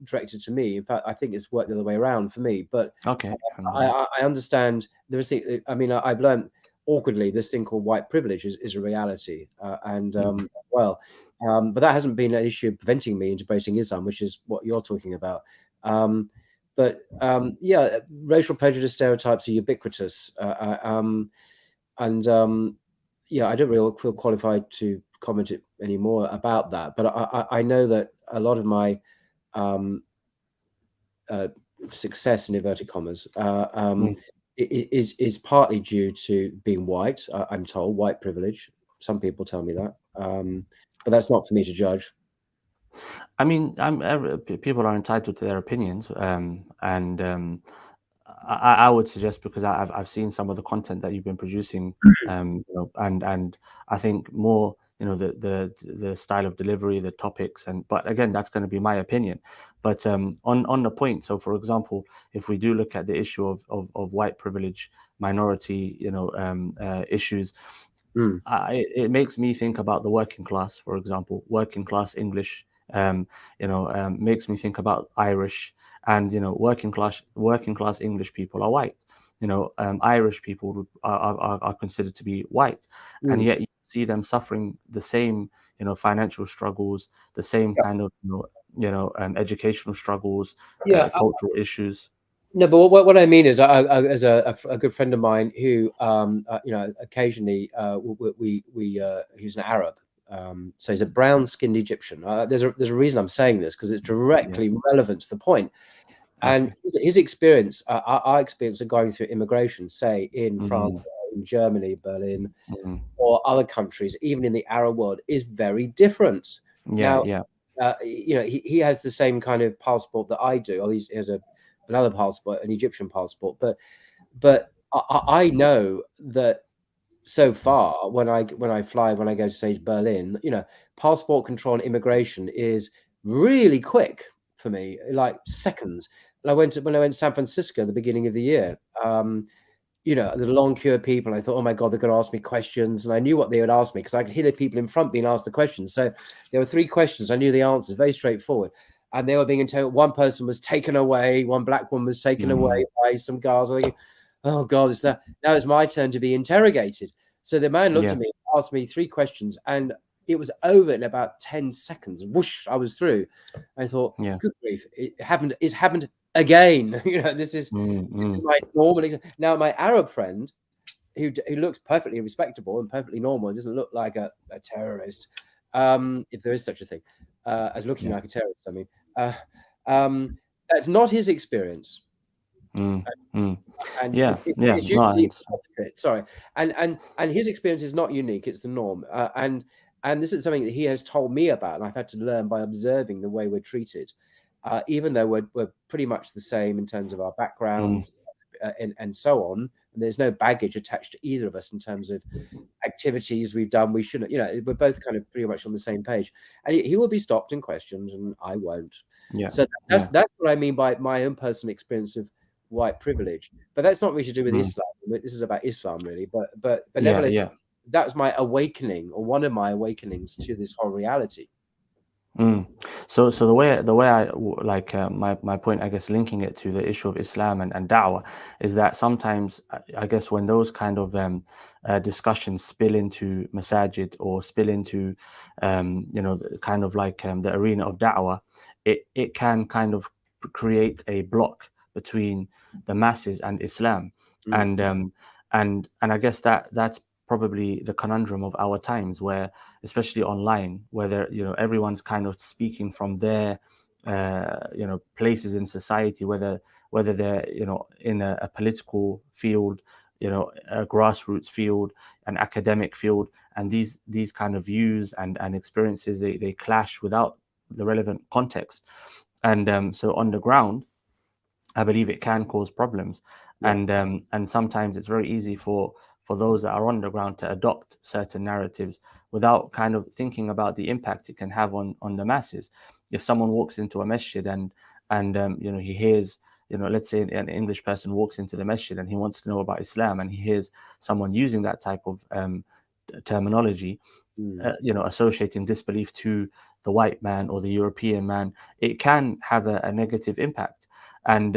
Speaker 1: directed to me. In fact, I think it's worked the other way around for me. But I understand there is. I mean, I've learned awkwardly this thing called white privilege is a reality, but that hasn't been an issue preventing me embracing Islam, which is what you're talking about. Yeah, racial prejudice stereotypes are ubiquitous, yeah, I don't really feel qualified to comment anymore about that. But I know that a lot of my success, in inverted commas, is partly due to being white. I'm told, white privilege. Some people tell me that, but that's not for me to judge.
Speaker 2: I mean, people are entitled to their opinions, and I would suggest, because I've seen some of the content that you've been producing, and I think more the style of delivery, the topics, but again, that's going to be my opinion. But on the point, so for example, if we do look at the issue of white privilege, minority, issues,
Speaker 1: Mm.
Speaker 2: it makes me think about the working class, for example, working class English. Makes me think about Irish, and working class English people are white. Irish people are considered to be white, and
Speaker 1: Mm.
Speaker 2: yet you see them suffering the same, financial struggles, the same kind of, educational struggles,
Speaker 1: Yeah.
Speaker 2: cultural issues.
Speaker 1: No, but what I mean is, as a good friend of mine who, occasionally, he's an Arab, so he's a brown-skinned Egyptian. There's a reason I'm saying this, because it's
Speaker 2: Yeah.
Speaker 1: directly relevant to the point. And
Speaker 2: Okay.
Speaker 1: his experience, our experience of going through immigration, say in France,
Speaker 2: Mm,
Speaker 1: in Germany, Berlin,
Speaker 2: mm.
Speaker 1: or other countries, even in the Arab world, is very different.
Speaker 2: Yeah.
Speaker 1: Now,
Speaker 2: Yeah.
Speaker 1: he has the same kind of passport that I do. Or he has another passport, an Egyptian passport. But I know that so far, when I go to, say, Berlin, passport control and immigration is really quick for me, like seconds. And when I went to San Francisco at the beginning of the year, the long queue of people. I thought, oh my God, they're going to ask me questions. And I knew what they would ask me, because I could hear the people in front being asked the questions. So there were 3 questions. I knew the answers, very straightforward. And they were being interrogated. One person was taken away. One black woman was taken away
Speaker 2: Mm.
Speaker 1: by some guards. I think, oh God, now it's my turn to be interrogated. So the man looked
Speaker 2: Yeah.
Speaker 1: at me, asked me 3 questions, and it was over in about 10 seconds. Whoosh, I was through. I thought,
Speaker 2: Yeah.
Speaker 1: good grief, it's happened again. This is
Speaker 2: Mm, mm.
Speaker 1: my normal. Now, my Arab friend, who looks perfectly respectable and perfectly normal, and doesn't look like a terrorist, if there is such a thing, as looking
Speaker 2: Yeah.
Speaker 1: like a terrorist. I mean, uh, that's not his experience,
Speaker 2: Mm, mm.
Speaker 1: and
Speaker 2: Yeah. Yeah.
Speaker 1: it's
Speaker 2: No, I
Speaker 1: usually
Speaker 2: understand.
Speaker 1: opposite. Sorry, and his experience is not unique; it's the norm. And this is something that he has told me about, and I've had to learn by observing the way we're treated, even though we're pretty much the same in terms of our
Speaker 2: Mm,
Speaker 1: backgrounds, and so on. And there's no baggage attached to either of us in terms of activities we've done. We shouldn't, we're both kind of pretty much on the same page. And he will be stopped and questioned, and I won't.
Speaker 2: yeah.
Speaker 1: So
Speaker 2: Yeah.
Speaker 1: that's what I mean by my own personal experience of white privilege. But that's not really to do with
Speaker 2: Mm,
Speaker 1: Islam. This is about Islam, really. But
Speaker 2: yeah.
Speaker 1: nevertheless,
Speaker 2: Yeah.
Speaker 1: that's my awakening, or one of my awakenings to this whole reality.
Speaker 2: Mm. So the way like my point, I guess, linking it to the issue of Islam and da'wah, is that sometimes I guess when those kind of discussions spill into masajid, or spill into kind of like the arena of da'wah, it can kind of create a block between the masses and Islam,
Speaker 1: Mm,
Speaker 2: and I guess that's probably the conundrum of our times, where especially online, where everyone's kind of speaking from their places in society, whether they're in a political field, a grassroots field, an academic field, and these kind of views and experiences, they clash without the relevant context. And so on the ground, I believe it can cause problems,
Speaker 1: yeah.
Speaker 2: and sometimes it's very easy for those that are on the ground to adopt certain narratives without kind of thinking about the impact it can have on the masses. If someone walks into a masjid and he hears, let's say an English person walks into the masjid and he wants to know about Islam, and he hears someone using that type of terminology,
Speaker 1: Mm,
Speaker 2: associating disbelief to the white man or the European man, it can have a negative impact. And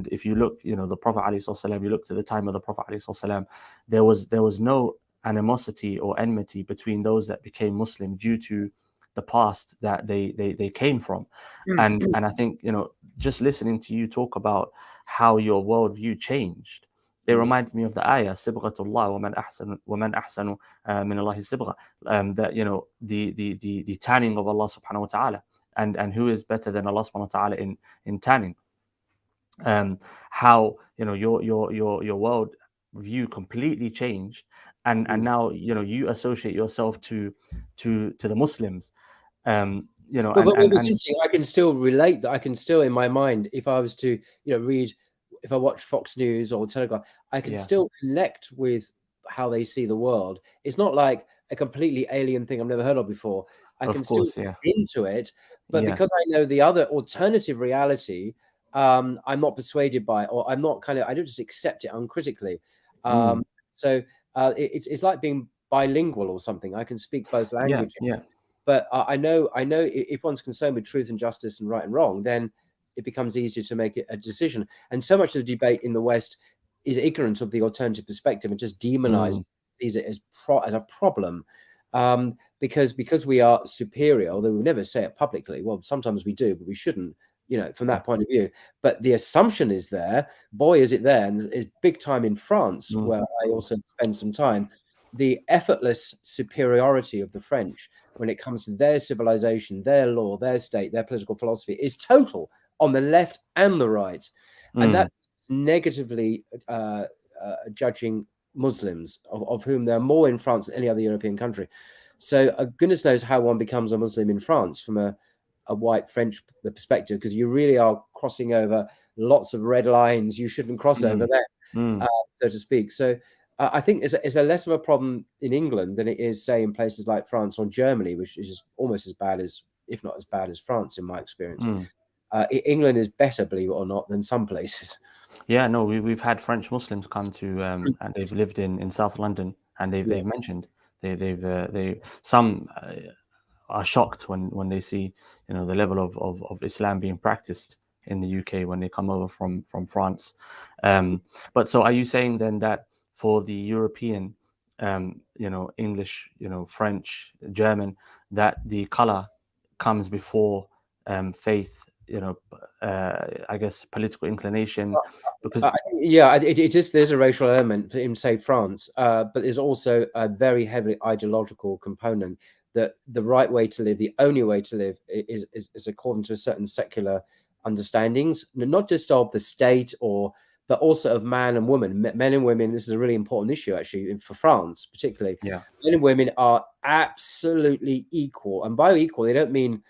Speaker 2: if you look, the Prophet ﷺ, you look to the time of the Prophet ﷺ, there was no animosity or enmity between those that became Muslim due to the past that they came from. And I think, just listening to you talk about how your worldview changed, it
Speaker 1: mm.
Speaker 2: reminded me of the ayah, Sibghatullah wa man ahsanu min Allahi sibgha, that the tanning of Allah subhanahu wa ta'ala, and who is better than Allah subhanahu wa ta'ala in tanning. How your world view completely changed, and
Speaker 1: Mm.
Speaker 2: now you associate yourself to the Muslims,
Speaker 1: Well, but what was
Speaker 2: and
Speaker 1: interesting, I can still relate that. I can still, in my mind, if I was to, read, if I watch Fox News or Telegraph, I can
Speaker 2: yeah.
Speaker 1: still connect with how they see the world. It's not like a completely alien thing I've never heard of before, I can
Speaker 2: Of
Speaker 1: still
Speaker 2: course, yeah,
Speaker 1: get into it. But
Speaker 2: yeah,
Speaker 1: because I know the other alternative reality, I'm not persuaded by, or I'm not I don't just accept it uncritically.
Speaker 2: mm,
Speaker 1: So it's like being bilingual or something. I can speak both
Speaker 2: yeah,
Speaker 1: languages.
Speaker 2: yeah,
Speaker 1: But I know if one's concerned with truth and justice and right and wrong, then it becomes easier to make a decision. And so much of the debate in the West is ignorant of the alternative perspective and just
Speaker 2: mm,
Speaker 1: demonizes, sees it as a problem. Because we are superior, although we never say it publicly. Well, sometimes we do, but we shouldn't, from
Speaker 2: yeah,
Speaker 1: that point of view. But the assumption is there. Boy, is it there. And it's big time in France,
Speaker 2: mm,
Speaker 1: where I also spend some time. The effortless superiority of the French when it comes to their civilization, their law, their state, their political philosophy is total on the left and the right. And
Speaker 2: mm,
Speaker 1: that negatively judging Muslims, of whom there are more in France than any other European country. So goodness knows how one becomes a Muslim in France from a white French perspective, because you really are crossing over lots of red lines you shouldn't cross over
Speaker 2: mm,
Speaker 1: there,
Speaker 2: mm.
Speaker 1: so to speak. So I think it's a less of a problem in England than it is, say, in places like France or Germany, which is almost as bad as, if not as bad as France, in my experience.
Speaker 2: Mm.
Speaker 1: England is better, believe it or not, than some places.
Speaker 2: Yeah, no, we've had French Muslims come to and they've lived in South London, and
Speaker 1: Yeah.
Speaker 2: they've mentioned they some are shocked when they see the level of Islam being practiced in the UK when they come over from France. But so are you saying then that for the European, English, French, German, that the color comes before faith, I guess political inclination, because
Speaker 1: Yeah, it is. There's a racial element in, say, France, but there's also a very heavily ideological component that the right way to live, the only way to live, is according to a certain secular understandings, not just of the state but also of man and woman, men and women. This is a really important issue, actually, for France, particularly.
Speaker 2: yeah,
Speaker 1: Men and women are absolutely equal, and by equal, they don't mean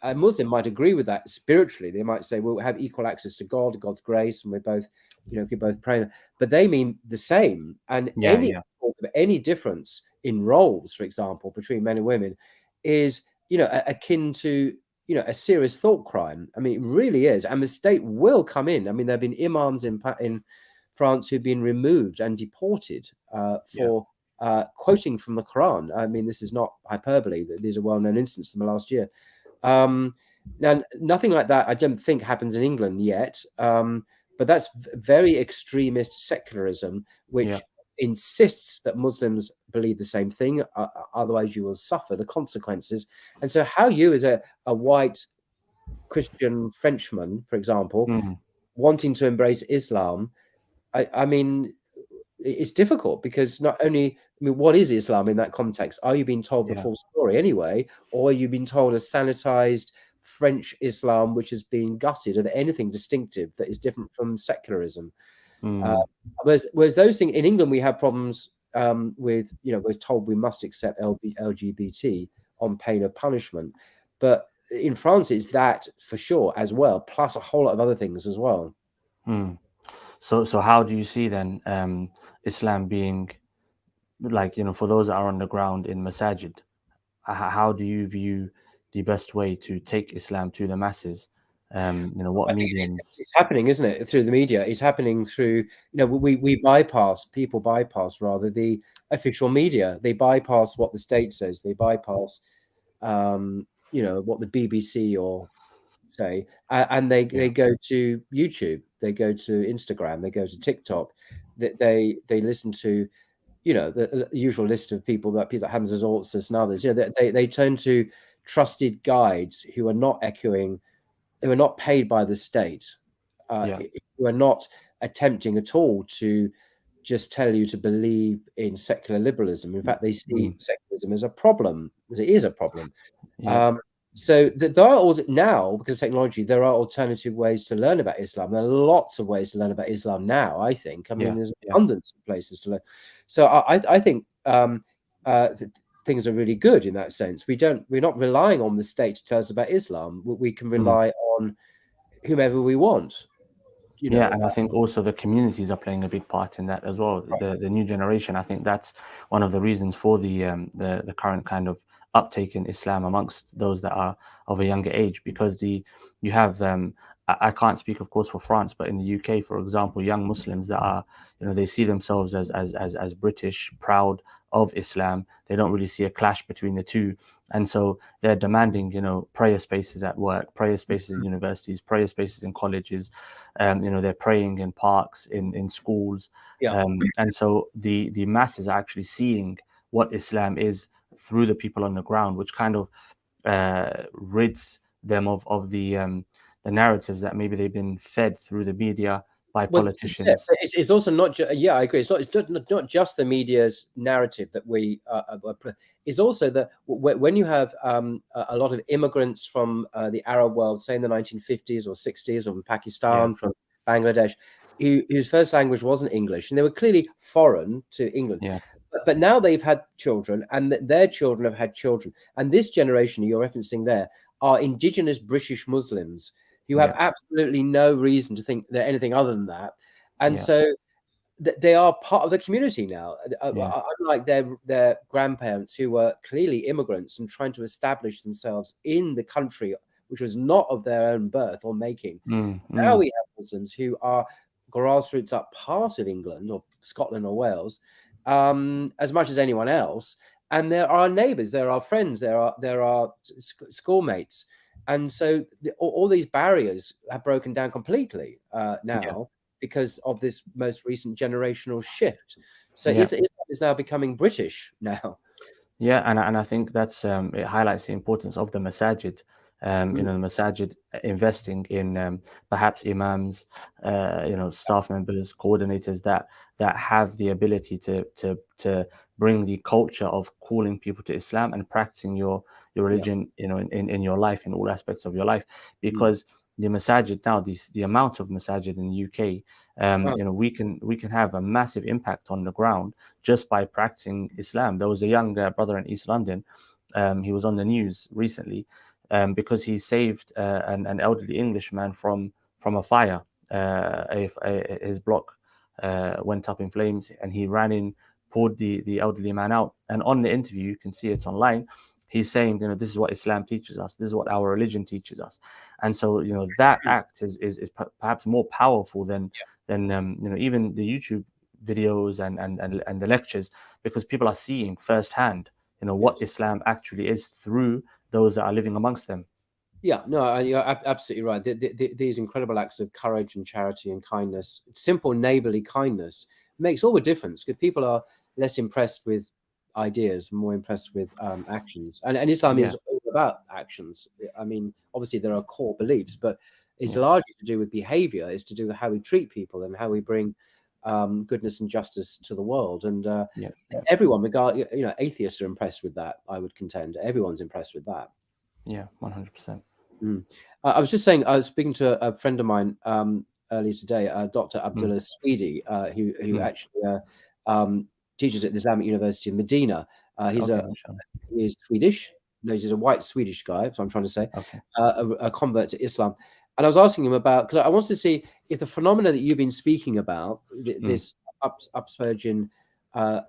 Speaker 1: a Muslim might agree with that spiritually. They might say we'll have equal access to God, God's grace, and we're both, we both pray. But they mean the same. And
Speaker 2: yeah,
Speaker 1: any
Speaker 2: yeah,
Speaker 1: talk of any difference in roles, for example, between men and women, is akin to a serious thought crime. I mean, it really is. And the state will come in. I mean, there have been imams in France who've been removed and deported
Speaker 2: yeah,
Speaker 1: for quoting from the Quran. I mean, this is not hyperbole. These are well-known instances in the last year. Now, nothing like that, I don't think, happens in England yet. But that's very extremist secularism,
Speaker 2: yeah,
Speaker 1: which insists that Muslims believe the same thing. Otherwise, you will suffer the consequences. And so, how you, as a white Christian Frenchman, for example,
Speaker 2: mm,
Speaker 1: wanting to embrace Islam, I mean, it's difficult because not only, I mean, what is Islam in that context? Are you being told the
Speaker 2: yeah,
Speaker 1: full story anyway, or are you being told a sanitized French Islam which has been gutted of anything distinctive that is different from secularism? Uh,
Speaker 2: mm,
Speaker 1: whereas those things in England, we have problems with, we're told we must accept LGBT on pain of punishment, but in France, it's that for sure as well, plus a whole lot of other things as well.
Speaker 2: mm. So how do you see then Islam being like, for those that are on the ground in masajid? How do you view the best way to take Islam to the masses? What
Speaker 1: I think
Speaker 2: mediums?
Speaker 1: it's happening, isn't it? Through the media, it's happening through, we bypass, people bypass rather the official media. They bypass what the state says. They bypass, what the BBC or say, and they
Speaker 2: Yeah,
Speaker 1: go to YouTube, they go to Instagram, they go to TikTok. They listen to, the usual list of people that Hamza Zoltzis and others. They turn to trusted guides who are not echoing, who are not paid by the state,
Speaker 2: yeah,
Speaker 1: who are not attempting at all to just tell you to believe in secular liberalism. In fact, they see
Speaker 2: mm,
Speaker 1: secularism as a problem, as it is a problem.
Speaker 2: yeah,
Speaker 1: Um, so there are now, because of technology, there are alternative ways to learn about Islam. There are lots of ways to learn about Islam now, I think. I mean,
Speaker 2: yeah,
Speaker 1: there's
Speaker 2: yeah,
Speaker 1: abundance of places to learn. So I think things are really good in that sense. We're not relying on the state to tell us about Islam. We can
Speaker 2: mm,
Speaker 1: rely on whomever we want. you
Speaker 2: Yeah,
Speaker 1: know.
Speaker 2: and I think also the communities are playing a big part in that as well. The new generation, I think that's one of the reasons for the current kind of uptake in Islam amongst those that are of a younger age, because you have I can't speak, of course, for France, but in the UK, for example, young Muslims that are, they see themselves as British, proud of Islam. They don't really see a clash between the two, and so they're demanding, prayer spaces at work, prayer spaces in universities, prayer spaces in colleges. They're praying in parks, in schools,
Speaker 1: Yeah.
Speaker 2: and so the masses are actually seeing what Islam is through the people on the ground, which kind of rids them of the narratives that maybe they've been fed through the media by
Speaker 1: Well, this is it.
Speaker 2: politicians.
Speaker 1: But it's also not just, yeah, I agree. It's not just the media's narrative that we it's also that when you have a lot of immigrants from the Arab world, say in the 1950s or 60s, or from
Speaker 2: Yeah,
Speaker 1: Pakistan, from Bangladesh, whose first language wasn't English, and they were clearly foreign to England.
Speaker 2: yeah,
Speaker 1: But now they've had children, and their children have had children. And this generation you're referencing there are indigenous British Muslims who have
Speaker 2: yeah,
Speaker 1: absolutely no reason to think they're anything other than that. And
Speaker 2: yeah,
Speaker 1: so they are part of the community now,
Speaker 2: yeah,
Speaker 1: unlike their grandparents who were clearly immigrants and trying to establish themselves in the country which was not of their own birth or making.
Speaker 2: mm,
Speaker 1: Now
Speaker 2: mm,
Speaker 1: we have Muslims who are grassroots up part of England or Scotland or Wales, as much as anyone else. And there are neighbours, there are friends, there are schoolmates, and so all these barriers have broken down completely
Speaker 2: yeah,
Speaker 1: now because of this most recent generational shift. So
Speaker 2: yeah.
Speaker 1: Islam is now becoming British now.
Speaker 2: Yeah, and I think that's it highlights the importance of the masajid.
Speaker 1: Mm,
Speaker 2: The masajid investing in perhaps imams, staff members, coordinators that have the ability to bring the culture of calling people to Islam and practicing your
Speaker 1: yeah.
Speaker 2: religion, in your life, in all aspects of your life,
Speaker 1: Mm.
Speaker 2: because the masajid now, the amount of masajid in the UK,
Speaker 1: Oh,
Speaker 2: we can have a massive impact on the ground just by practicing Islam. There was a young brother in East London. He was on the news recently because he saved an elderly Englishman from a fire. His block went up in flames, and he ran in, pulled the elderly man out. And on the interview, you can see it online. He's saying, this is what Islam teaches us. This is what our religion teaches us. And so, that act is perhaps more powerful than even the YouTube videos and the lectures, because people are seeing firsthand, what
Speaker 1: yes.
Speaker 2: Islam actually is through those that are living amongst them.
Speaker 1: Yeah, no, you're absolutely right. These incredible acts of courage and charity and kindness, simple neighborly kindness, makes all the difference, because people are less impressed with ideas, more impressed with actions. And Islam
Speaker 2: Yeah,
Speaker 1: is all about actions. I mean, obviously there are core beliefs, but it's
Speaker 2: yeah,
Speaker 1: largely to do with behavior. It's to do with how we treat people and how we bring goodness and justice to the world. And
Speaker 2: yeah,
Speaker 1: everyone, atheists are impressed with that. I would contend everyone's impressed with that.
Speaker 2: yeah, 100%.
Speaker 1: Mm. I was just saying, I was speaking to a friend of mine earlier today, Dr.
Speaker 2: Mm,
Speaker 1: Abdullah Swedi, who
Speaker 2: mm.
Speaker 1: actually um, teaches at the Islamic University in Medina. He's
Speaker 2: Okay, mashallah.
Speaker 1: he is Swedish. No, he's a white Swedish guy. So I'm trying to say
Speaker 2: Okay.
Speaker 1: a convert to Islam. And I was asking him about, because I wanted to see if the phenomena that you've been speaking about,
Speaker 2: Mm,
Speaker 1: this upsurge in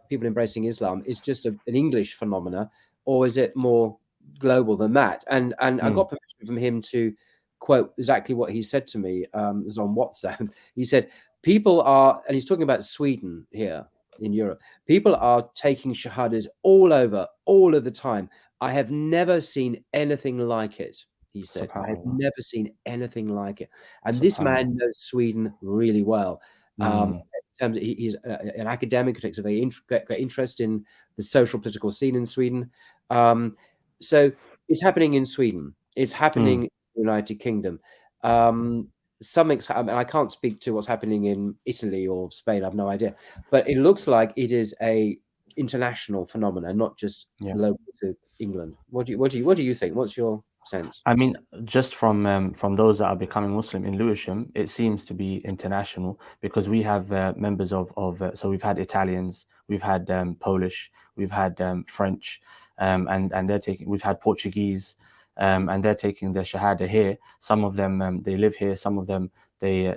Speaker 1: people embracing Islam, is just an English phenomena, or is it more global than that? And I
Speaker 2: mm,
Speaker 1: got permission from him to quote exactly what he said to me. It was on WhatsApp. He said, people are, and he's talking about Sweden here in Europe, people are taking shahadas all over, all of the time. I have never seen anything like it. He said, I have
Speaker 2: subhanallah.
Speaker 1: never seen anything like it. And this
Speaker 2: Subhanallah.
Speaker 1: man knows Sweden really well.
Speaker 2: Mm,
Speaker 1: In terms of, he's an academic who takes a very great interest in the social political scene in Sweden. So it's happening in Sweden. It's happening
Speaker 2: mm,
Speaker 1: in the United Kingdom. Something's happening. I can't speak to what's happening in Italy or Spain. I have no idea. But it looks like it is a international phenomenon, not just
Speaker 2: yeah.
Speaker 1: local to England. What do you think? What's your sense?
Speaker 2: I mean, just from those that are becoming Muslim in Lewisham, it seems to be international, because we have members so we've had Italians, we've had Polish, we've had French, and we've had Portuguese, and they're taking their Shahada here. Some of them they live here, some of them they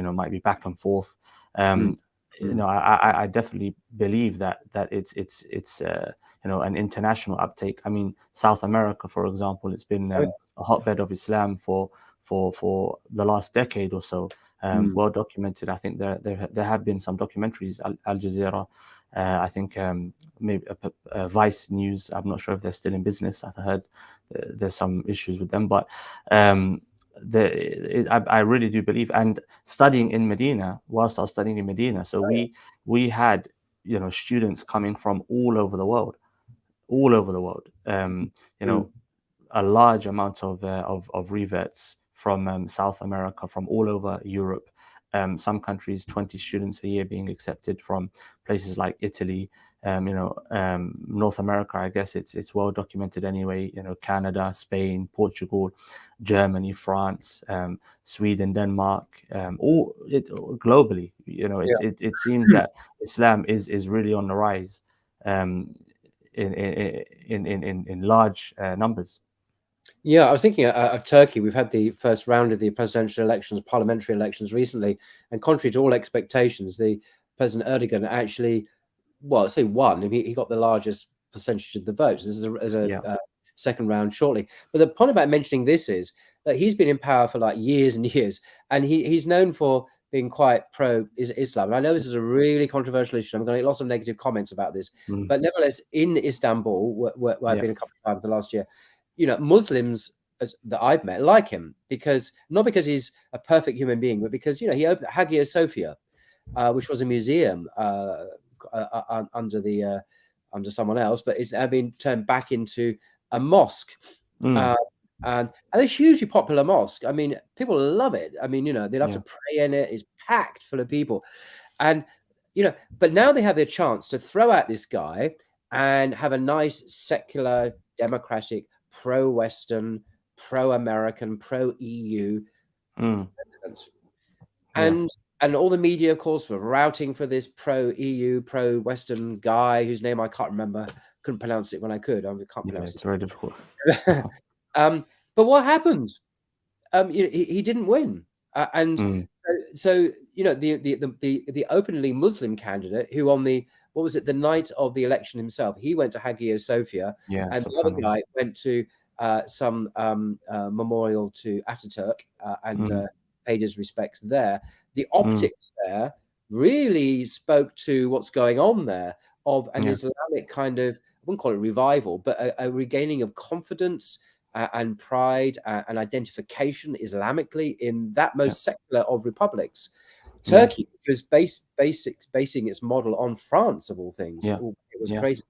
Speaker 2: might be back and forth.
Speaker 1: Mm.
Speaker 2: I definitely believe that it's an international uptake. I mean, South America, for example, it's been
Speaker 1: Oh,
Speaker 2: a hotbed of Islam for the last decade or so.
Speaker 1: mm.
Speaker 2: Well documented. I think there have been some documentaries. Al Jazeera, I think maybe Vice News. I'm not sure if they're still in business. I heard there's some issues with them, but I really do believe. And studying in Medina, whilst I was studying in Medina, so we had students coming from all over the world, all over the world.
Speaker 1: Mm.
Speaker 2: A large amount of reverts from South America, from all over Europe. Some countries, 20 students a year being accepted from places like Italy. North America, I guess it's well documented anyway. Canada, Spain, Portugal, Germany, France, Sweden, Denmark, globally. It seems that Islam is really on the rise in large numbers.
Speaker 1: Yeah, I was thinking of Turkey. We've had the first round of the presidential elections, parliamentary elections recently, and contrary to all expectations, the President Erdogan actually, well, I say won. I mean, he got the largest percentage of the votes. This is
Speaker 2: Yeah.
Speaker 1: second round shortly. But the point about mentioning this is that he's been in power for like years and years, and he's known for being quite pro Islam. And I know this is a really controversial issue. I'm going to get lots of negative comments about this, but nevertheless, in Istanbul, where I've been a couple of times the last year, Muslims that I've met like him because not because he's a perfect human being, but because he opened Hagia Sophia, which was a museum under someone else, but it's been turned back into a mosque. And it's a hugely popular mosque. I mean, people love it. I mean, they love to pray in it. It's packed full of people. And, but now they have their chance to throw out this guy and have a nice, secular, democratic, pro-Western, pro-American, pro-EU president. And all the media, of course, were routing for this pro-EU, pro-Western guy whose name I can't remember. Couldn't pronounce it when I could. I can't pronounce it.
Speaker 2: It's very difficult.
Speaker 1: But what happened? He didn't win, and so the openly Muslim candidate who on the the night of the election himself, he went to Hagia Sophia, and the other guy went to some memorial to Ataturk and paid his respects there. The optics there really spoke to what's going on there of an Islamic kind of, I wouldn't call it revival, but a regaining of confidence and pride and identification Islamically in that most secular of republics. Turkey was basing its model on France, of all things. It was crazy.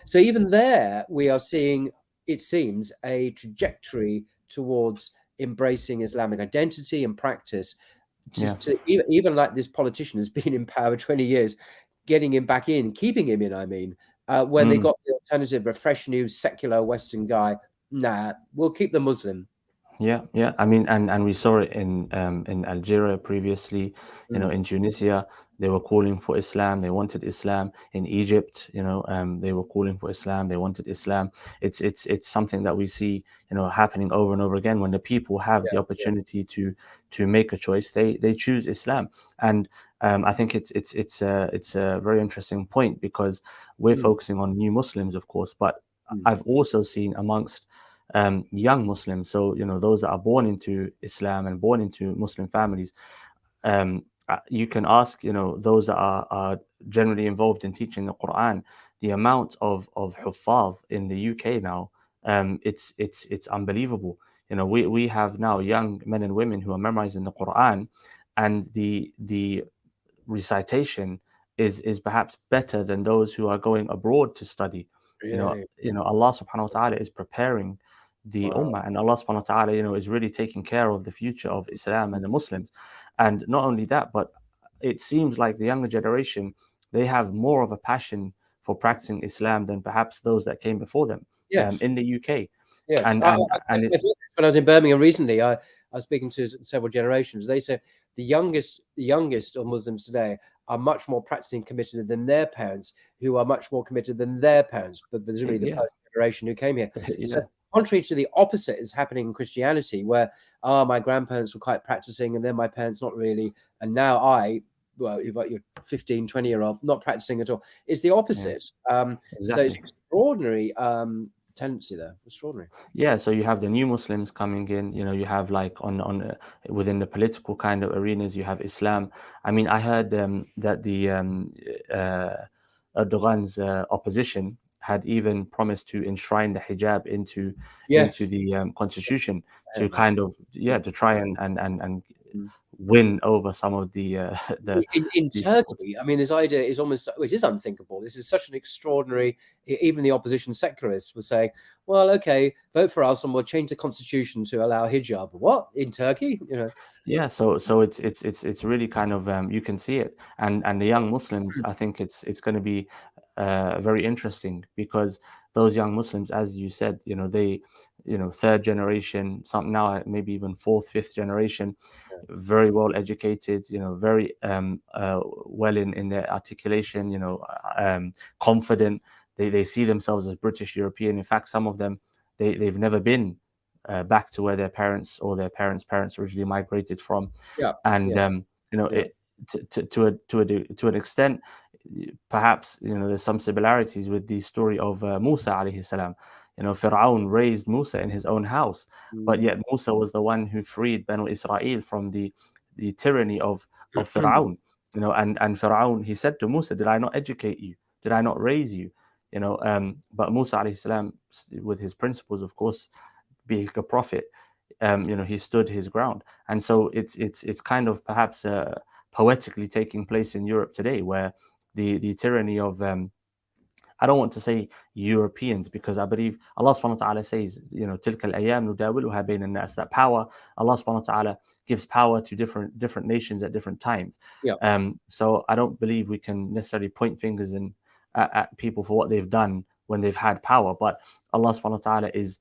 Speaker 1: So even there, we are seeing, it seems, a trajectory towards embracing Islamic identity and practice. To even like this politician has been in power 20 years, getting him back in, keeping him in, I mean, when they got the alternative, a fresh new secular Western guy, nah, we'll keep the Muslim.
Speaker 2: Yeah. I mean, and we saw it in Algeria previously. In Tunisia, they were calling for Islam. They wanted Islam. In Egypt, they were calling for Islam. They wanted Islam. It's something that we see, happening over and over again. When the people have the opportunity to make a choice, they choose Islam. And I think it's a very interesting point because we're focusing on new Muslims, of course, but I've also seen amongst young Muslims, so those that are born into Islam and born into Muslim families, you can ask those that are generally involved in teaching the Quran, the amount of huffaz in the UK now, it's unbelievable. We have now young men and women who are memorizing the Quran, and the recitation is perhaps better than those who are going abroad to study.
Speaker 1: Really?
Speaker 2: Allah subhanahu wa ta'ala is preparing the ummah, and Allah subhanahu wa ta'ala is really taking care of the future of Islam and the Muslims. And not only that, but it seems like the younger generation, they have more of a passion for practicing Islam than perhaps those that came before them in the UK.
Speaker 1: Yes.
Speaker 2: And
Speaker 1: when I was in Birmingham recently, I was speaking to several generations. They said the youngest of Muslims today are much more practicing committed than their parents, who are much more committed than their parents, but presumably the first generation who came here. So contrary to the opposite is happening in Christianity, where my grandparents were quite practicing, and then my parents not really, and now you've got your 15, 20-year-old not practicing at all. It's the opposite. So it's
Speaker 2: Exactly.
Speaker 1: extraordinary tendency there. Extraordinary.
Speaker 2: Yeah, so you have the new Muslims coming in. You have like within the political kind of arenas, you have Islam. I mean, I heard that the Erdogan's opposition had even promised to enshrine the hijab into
Speaker 1: Yes.
Speaker 2: the constitution
Speaker 1: I heard
Speaker 2: to
Speaker 1: that.
Speaker 2: kind of to try and win over some of the
Speaker 1: In Turkey, I mean, this idea is almost, it is unthinkable. This is such an extraordinary, even the opposition secularists were saying, well, okay, vote for us and we'll change the constitution to allow hijab. What, in Turkey?
Speaker 2: Yeah, so it's really kind of you can see it, and the young Muslims, I think it's going to be very interesting, because those young Muslims, as you said, they, third generation, some now maybe even fourth, fifth generation, very well educated, very well in their articulation, confident. They see themselves as British European. In fact, some of them they've never been back to where their parents or their parents originally migrated from.
Speaker 1: Yeah.
Speaker 2: And it to an extent, perhaps there's some similarities with the story of Musa alayhi salam. Fir'aun raised Musa in his own house, but yet Musa was the one who freed Banu Israel from the tyranny of Fir'aun. And Fir'aun, he said to Musa, "Did I not educate you? Did I not raise you?" But Musa alayhi salam, with his principles, of course, being a prophet, he stood his ground. And so it's kind of perhaps poetically taking place in Europe today, where the tyranny of I don't want to say Europeans, because I believe Allah subhanahu wa ta'ala says, تِلْكَ الْأَيَّامُ نُدَاوِلُهَا بَيْنَ النَّاسِ, that power, Allah subhanahu wa ta'ala gives power to different nations at different times.
Speaker 1: Yeah.
Speaker 2: So I don't believe we can necessarily point fingers at people for what they've done when they've had power. But Allah subhanahu wa ta'ala is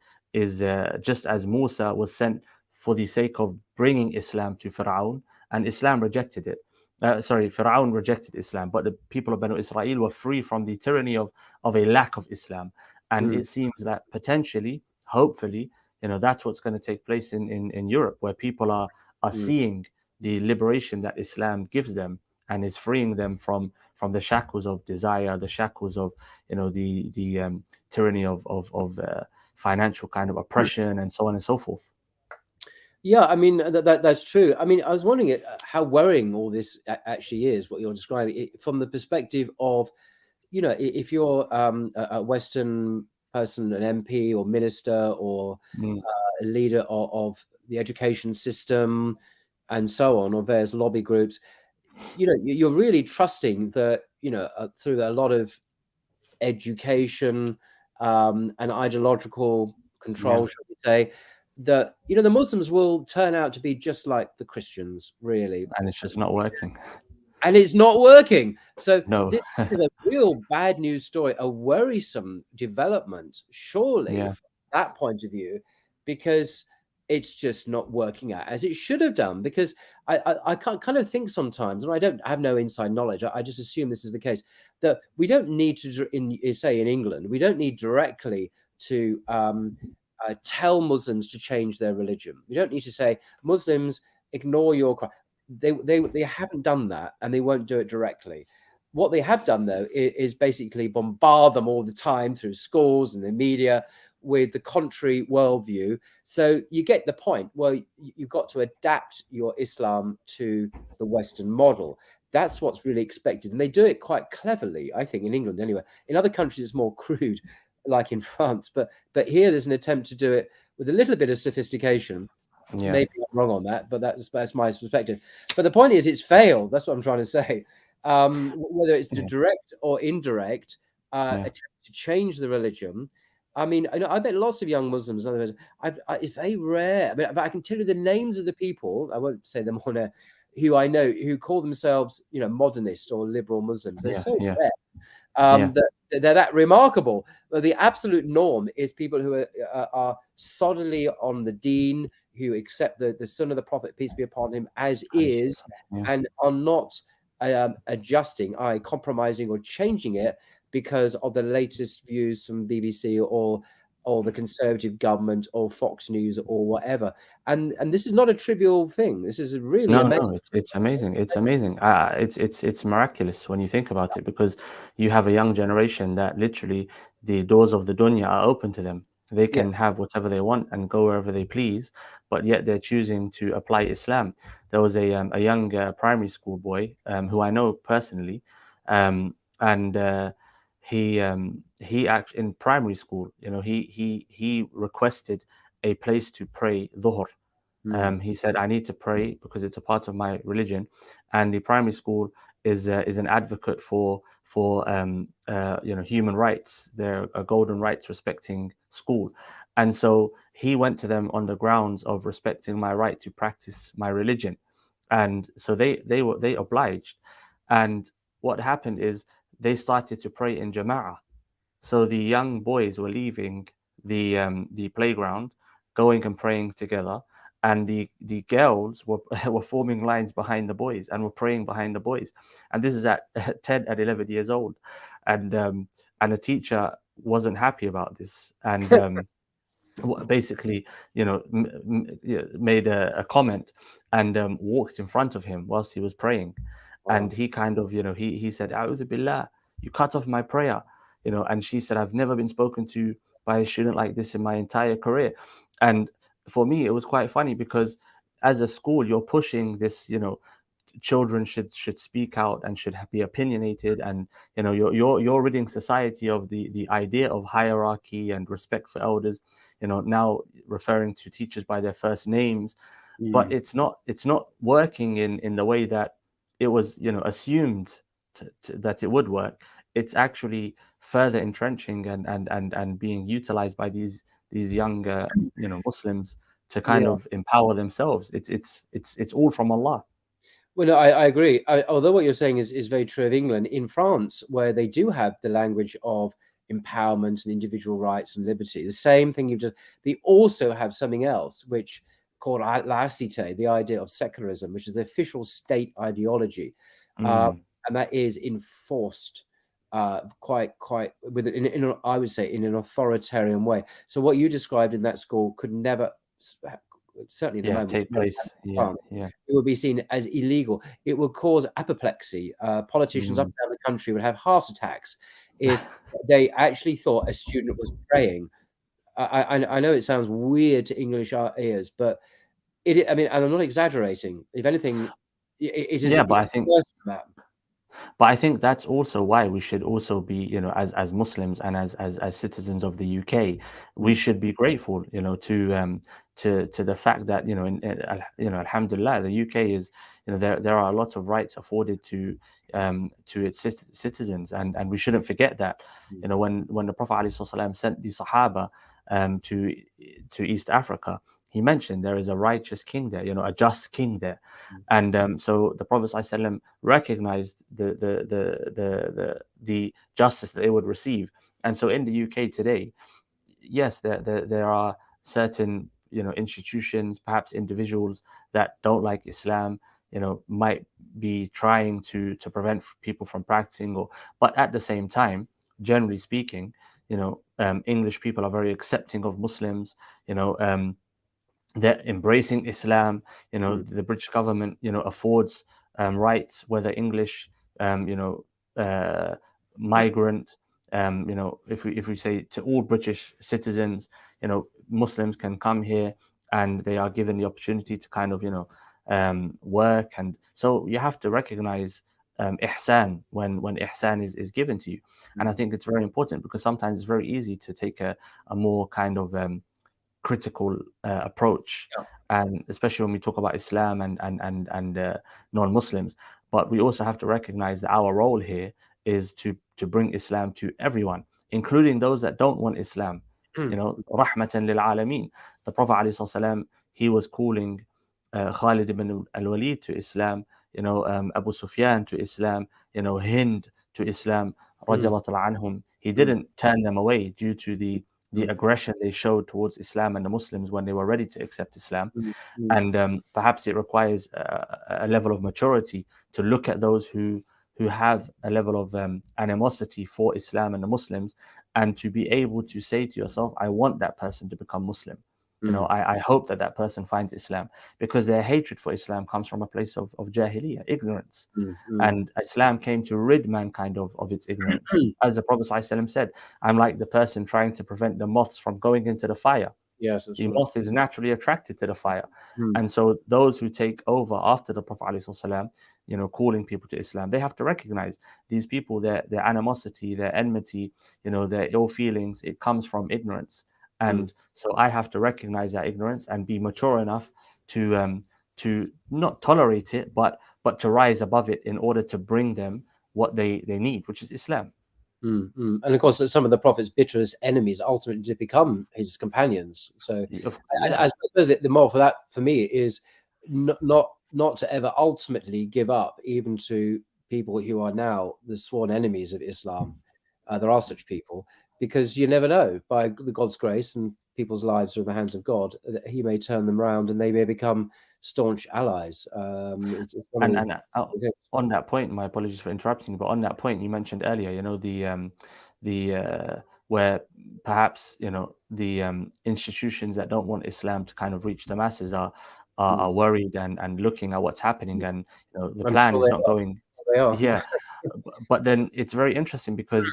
Speaker 2: just as Musa was sent for the sake of bringing Islam to Fir'aun, and Islam rejected it. Fir'aun rejected Islam, but the people of Banu Israel were free from the tyranny of a lack of Islam. And it seems that potentially, hopefully, that's what's going to take place in Europe, where people are seeing the liberation that Islam gives them, and is freeing them from the shackles of desire, the shackles of the tyranny of financial kind of oppression, and so on and so forth.
Speaker 1: Yeah, I mean, that's true. I mean, I was wondering how worrying all this actually is, what you're describing, from the perspective of, if you're a Western person, an MP or minister, or a leader of the education system and so on, or various lobby groups, you're really trusting that, through a lot of education and ideological control, shall we say, that the Muslims will turn out to be just like the Christians, really,
Speaker 2: And it's just not working.
Speaker 1: and it's not working. So
Speaker 2: No.
Speaker 1: this is a real bad news story, a worrisome development, surely, from that point of view, because it's just not working out as it should have done. Because I can't kind of think sometimes, and I have no inside knowledge, I just assume this is the case, that we don't need to, say in England, we don't need directly to tell Muslims to change their religion. We don't need to say, Muslims, ignore your crime. They haven't done that, and they won't do it directly. What they have done, though, is basically bombard them all the time through schools and the media with the contrary worldview. So you get the point. Well, you've got to adapt your Islam to the Western model. That's what's really expected. And they do it quite cleverly, I think, in England anyway. In other countries, it's more crude, like in France. But here there's an attempt to do it with a little bit of sophistication.
Speaker 2: Yeah.
Speaker 1: Maybe I'm wrong on that, but that's my perspective. But the point is, it's failed. That's what I'm trying to say. Whether it's the direct or indirect attempt to change the religion. I mean, I bet lots of young Muslims, in other words, it's very rare. I mean, I can tell you the names of the people, I won't say them on air, who I know who call themselves, modernist or liberal Muslims. They're so rare. That they're that remarkable. But the absolute norm is people who are solidly on the deen, who accept the son of the Prophet, peace be upon him, as is, and are not adjusting, compromising or changing it because of the latest views from BBC or or the Conservative government or Fox News or whatever. And this is not a trivial thing. This is really
Speaker 2: No,
Speaker 1: amazing.
Speaker 2: no, it's amazing. It's amazing. It's miraculous when you think about it, because you have a young generation that literally the doors of the dunya are open to them. They
Speaker 1: Yeah.
Speaker 2: can have whatever they want and go wherever they please, but yet they're choosing to apply Islam. There was a young primary school boy who I know personally, and he actually in primary school, he requested a place to pray dhuhr.
Speaker 1: Mm.
Speaker 2: He said, "I need to pray because it's a part of my religion," and the primary school is an advocate for human rights. They're a golden rights respecting school, and so he went to them on the grounds of respecting my right to practice my religion, and so they obliged, and what happened is they started to pray in jama'ah. So the young boys were leaving the playground, going and praying together, and the girls were were forming lines behind the boys and were praying behind the boys. And this is at 10 and 11 years old, and the teacher wasn't happy about this, and basically, made a comment and walked in front of him whilst he was praying, and
Speaker 1: Wow.
Speaker 2: he kind of, he said, "A'udhu billah, you cut off my prayer," and she said, "I've never been spoken to by a student like this in my entire career." And for me, it was quite funny because as a school, you're pushing this, children should speak out and should be opinionated, and you're ridding society of the idea of hierarchy and respect for elders, now referring to teachers by their first names. But
Speaker 1: Mm.
Speaker 2: it's not working in the way that it was, assumed that it would work. It's actually further entrenching and being utilized by these younger, Muslims, to kind
Speaker 1: Yeah.
Speaker 2: of empower themselves. It's all from Allah.
Speaker 1: Well, no, I agree. Although what you're saying is very true of England, in France, where they do have the language of empowerment and individual rights and liberty, the same thing they also have something else, which called laicite, the idea of secularism, which is the official state ideology. Uh,
Speaker 2: Mm,
Speaker 1: and that is enforced quite with I would say in an authoritarian way. So what you described in that school could never, certainly at the
Speaker 2: yeah,
Speaker 1: moment,
Speaker 2: take
Speaker 1: never happen
Speaker 2: place.
Speaker 1: in
Speaker 2: Yeah,
Speaker 1: France.
Speaker 2: yeah.
Speaker 1: It would be seen as illegal. It would cause apoplexy. Politicians up
Speaker 2: Mm.
Speaker 1: and down the country would have heart attacks if they actually thought a student was praying. I know it sounds weird to English ears, but I mean, and I'm not exaggerating. If anything, it is
Speaker 2: Yeah, but
Speaker 1: it's
Speaker 2: I think
Speaker 1: worse than that.
Speaker 2: But I think that's also why we should also be, as Muslims and as citizens of the UK, we
Speaker 1: Mm,
Speaker 2: should be grateful, to the fact that, Alhamdulillah, the UK is, there are a lot of rights afforded to its citizens, and we shouldn't forget that.
Speaker 1: mm,
Speaker 2: When the Prophet ﷺ sent the Sahaba to East Africa, he mentioned there is a righteous king there, a just king there,
Speaker 1: mm,
Speaker 2: and so the Prophet ﷺ recognized the justice that they would receive. And so in the UK today, yes, there are certain, institutions, perhaps individuals that don't like Islam, might be trying to prevent people from practicing, but at the same time, generally speaking, English people are very accepting of Muslims. They're embracing Islam.
Speaker 1: mm,
Speaker 2: The British government, affords rights, whether English, uh, migrant. If we say to all British citizens, Muslims can come here and they are given the opportunity to kind of, work. And so you have to recognize ihsan when ihsan is given to you. And I
Speaker 1: mm.
Speaker 2: think it's very important because sometimes it's very easy to take a more kind of critical approach,
Speaker 1: Yeah.
Speaker 2: and especially when we talk about Islam and non-Muslims. But we also have to recognize that our role here is to bring Islam to everyone, including those that don't want Islam. Rahmatan lil alameen. The Prophet ﷺ, he was calling Khalid ibn al-Walid to Islam, Abu Sufyan to Islam, Hind to Islam,
Speaker 1: Mm,
Speaker 2: radiallahu anhum. He
Speaker 1: mm,
Speaker 2: didn't turn them away due to the
Speaker 1: mm,
Speaker 2: aggression they showed towards Islam and the Muslims when they were ready to accept Islam.
Speaker 1: mm, mm,
Speaker 2: And perhaps it requires a level of maturity to look at those who who have a level of animosity for Islam and the Muslims, and to be able to say to yourself, I want that person to become Muslim. I hope that that person finds Islam, because their hatred for Islam comes from a place of jahiliyyah, ignorance. And Islam came to rid mankind of its ignorance. As the Prophet ﷺ said, I'm like the person trying to prevent the moths from going into the fire.
Speaker 1: Yes, that's
Speaker 2: The
Speaker 1: right.
Speaker 2: moth is naturally attracted to the fire. And so those who take over after the Prophet ﷺ, calling people to Islam, they have to recognize these people, their animosity, their enmity, their ill feelings, it comes from ignorance. And so I have to recognize that ignorance and be mature enough to not tolerate it, but to rise above it in order to bring them what they need, which is Islam.
Speaker 1: And of course, some of the Prophet's bitterest enemies ultimately did become his companions. So, I suppose the moral for that, for me, is not to ever ultimately give up, even to people who are now the sworn enemies of Islam. There are such people, because you never know, by God's grace and people's lives are in the hands of God, that He may turn them around and they may become staunch allies.
Speaker 2: On that point, my apologies for interrupting, but on that point you mentioned earlier, where perhaps the institutions that don't want Islam to kind of reach the masses are worried and looking at what's happening, and the plan is not going.
Speaker 1: They are.
Speaker 2: Yeah, but then it's very interesting because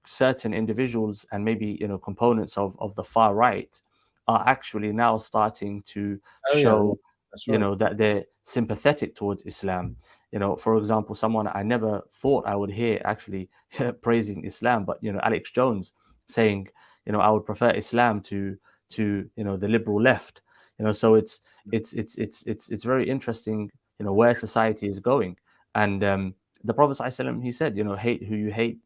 Speaker 2: certain individuals and maybe components of the far right are actually now starting to show that they're sympathetic towards Islam. For example, someone I never thought I would hear actually praising Islam, but Alex Jones saying, I would prefer Islam to the liberal left. So it's very interesting, where society is going. And the Prophet ﷺ, he said, hate who you hate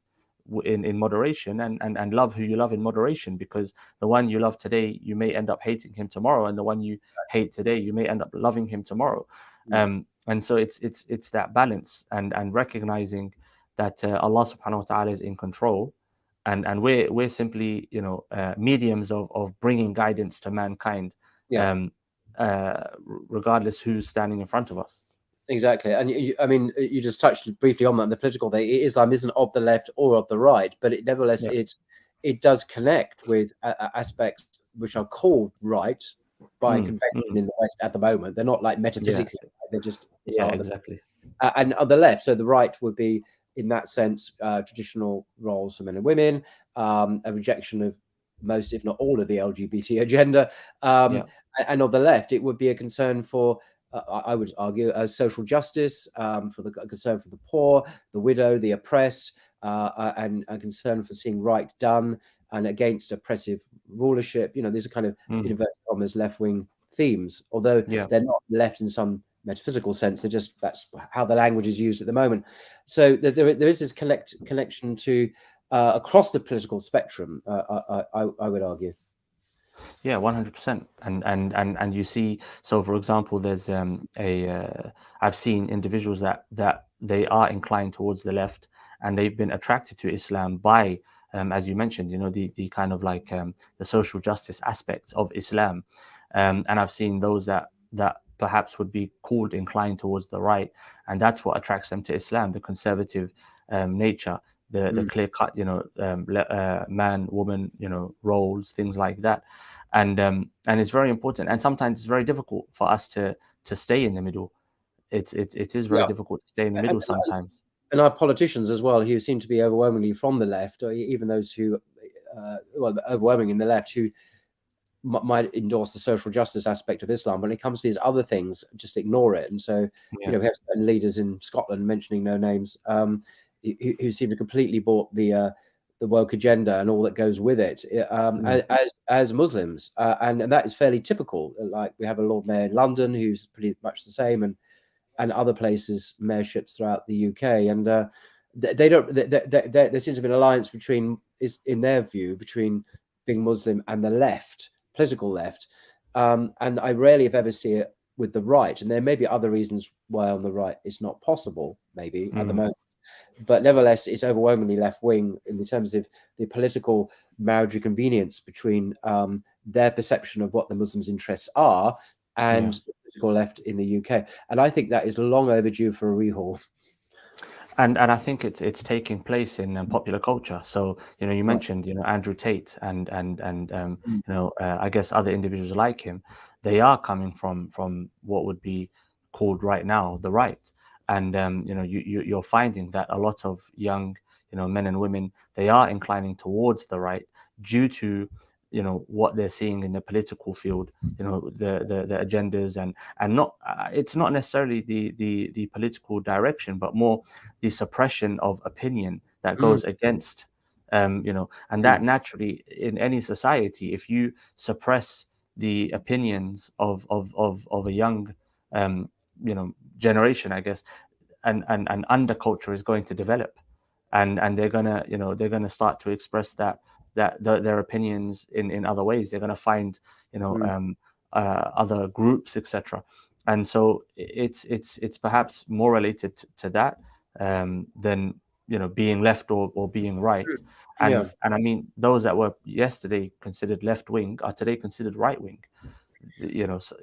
Speaker 2: in moderation, and love who you love in moderation, because the one you love today, you may end up hating him tomorrow, and the one you hate today, you may end up loving him tomorrow. And so it's that balance and recognizing that Allah subhanahu wa ta'ala is in control, and we're simply mediums of bringing guidance to mankind, regardless who's standing in front of us.
Speaker 1: Exactly. And you just touched briefly on that, the political thing. Islam isn't of the left or of the right, but nevertheless it does connect with aspects which are called right by convention in the West at the moment. They're not like metaphysically, they're just
Speaker 2: exactly.
Speaker 1: And on the left, so the right would be, in that sense, traditional roles for men and women, a rejection of most, if not all, of the LGBT agenda, and on the left, it would be a concern for, I would argue, social justice, for the concern for the poor, the widow, the oppressed, and a concern for seeing right done and against oppressive rulership. These are kind of inverted commas left-wing themes, although they're not left in some metaphysical sense. That's how the language is used at the moment. So there is this connection to across the political spectrum. I would argue.
Speaker 2: Yeah, 100%. And you see, so for example, there's I've seen individuals that they are inclined towards the left, and they've been attracted to Islam by, as you mentioned, the kind of like the social justice aspects of Islam. And I've seen those that perhaps would be called inclined towards the right, and that's what attracts them to Islam, the conservative nature, the clear cut, man, woman, roles, things like that. And it's very important, and sometimes it's very difficult for us to stay in the middle. It is very difficult to stay in the middle sometimes.
Speaker 1: And our politicians as well, who seem to be overwhelmingly from the left, or even those who, overwhelming in the left, who might endorse the social justice aspect of Islam, when it comes to these other things, just ignore it. And so, we have certain leaders in Scotland, mentioning no names, who seem to completely bought the woke agenda and all that goes with it, as Muslims, and that is fairly typical. Like, we have a Lord Mayor in London who's pretty much the same, and other places, mayorships throughout the UK, and they don't. There seems to be an alliance in their view, between being Muslim and the left, political left, and I rarely, if ever, see it with the right. And there may be other reasons why on the right it's not possible, maybe at the moment. But nevertheless, it's overwhelmingly left-wing in terms of the political marriage of convenience between their perception of what the Muslims' interests are and the political left in the UK. And I think that is long overdue for a rehaul.
Speaker 2: And I think it's taking place in popular culture. So you
Speaker 1: Right.
Speaker 2: mentioned Andrew Tate and
Speaker 1: Mm,
Speaker 2: I guess other individuals like him. They are coming from what would be called right now the right, and you're finding that a lot of young men and women, they are inclining towards the right due to what they're seeing in the political field, the agendas, and not it's not necessarily the political direction, but more the suppression of opinion that
Speaker 1: mm,
Speaker 2: goes against and
Speaker 1: mm,
Speaker 2: that naturally in any society, if you suppress the opinions of a young um generation, I guess, and underculture is going to develop, and they're gonna start to express their opinions in other ways. They're gonna find you know
Speaker 1: mm,
Speaker 2: um other groups, etc. And so it's perhaps more related to that than being left or being right.
Speaker 1: mm. Yeah.
Speaker 2: And I mean, those that were yesterday considered left wing are today considered right wing.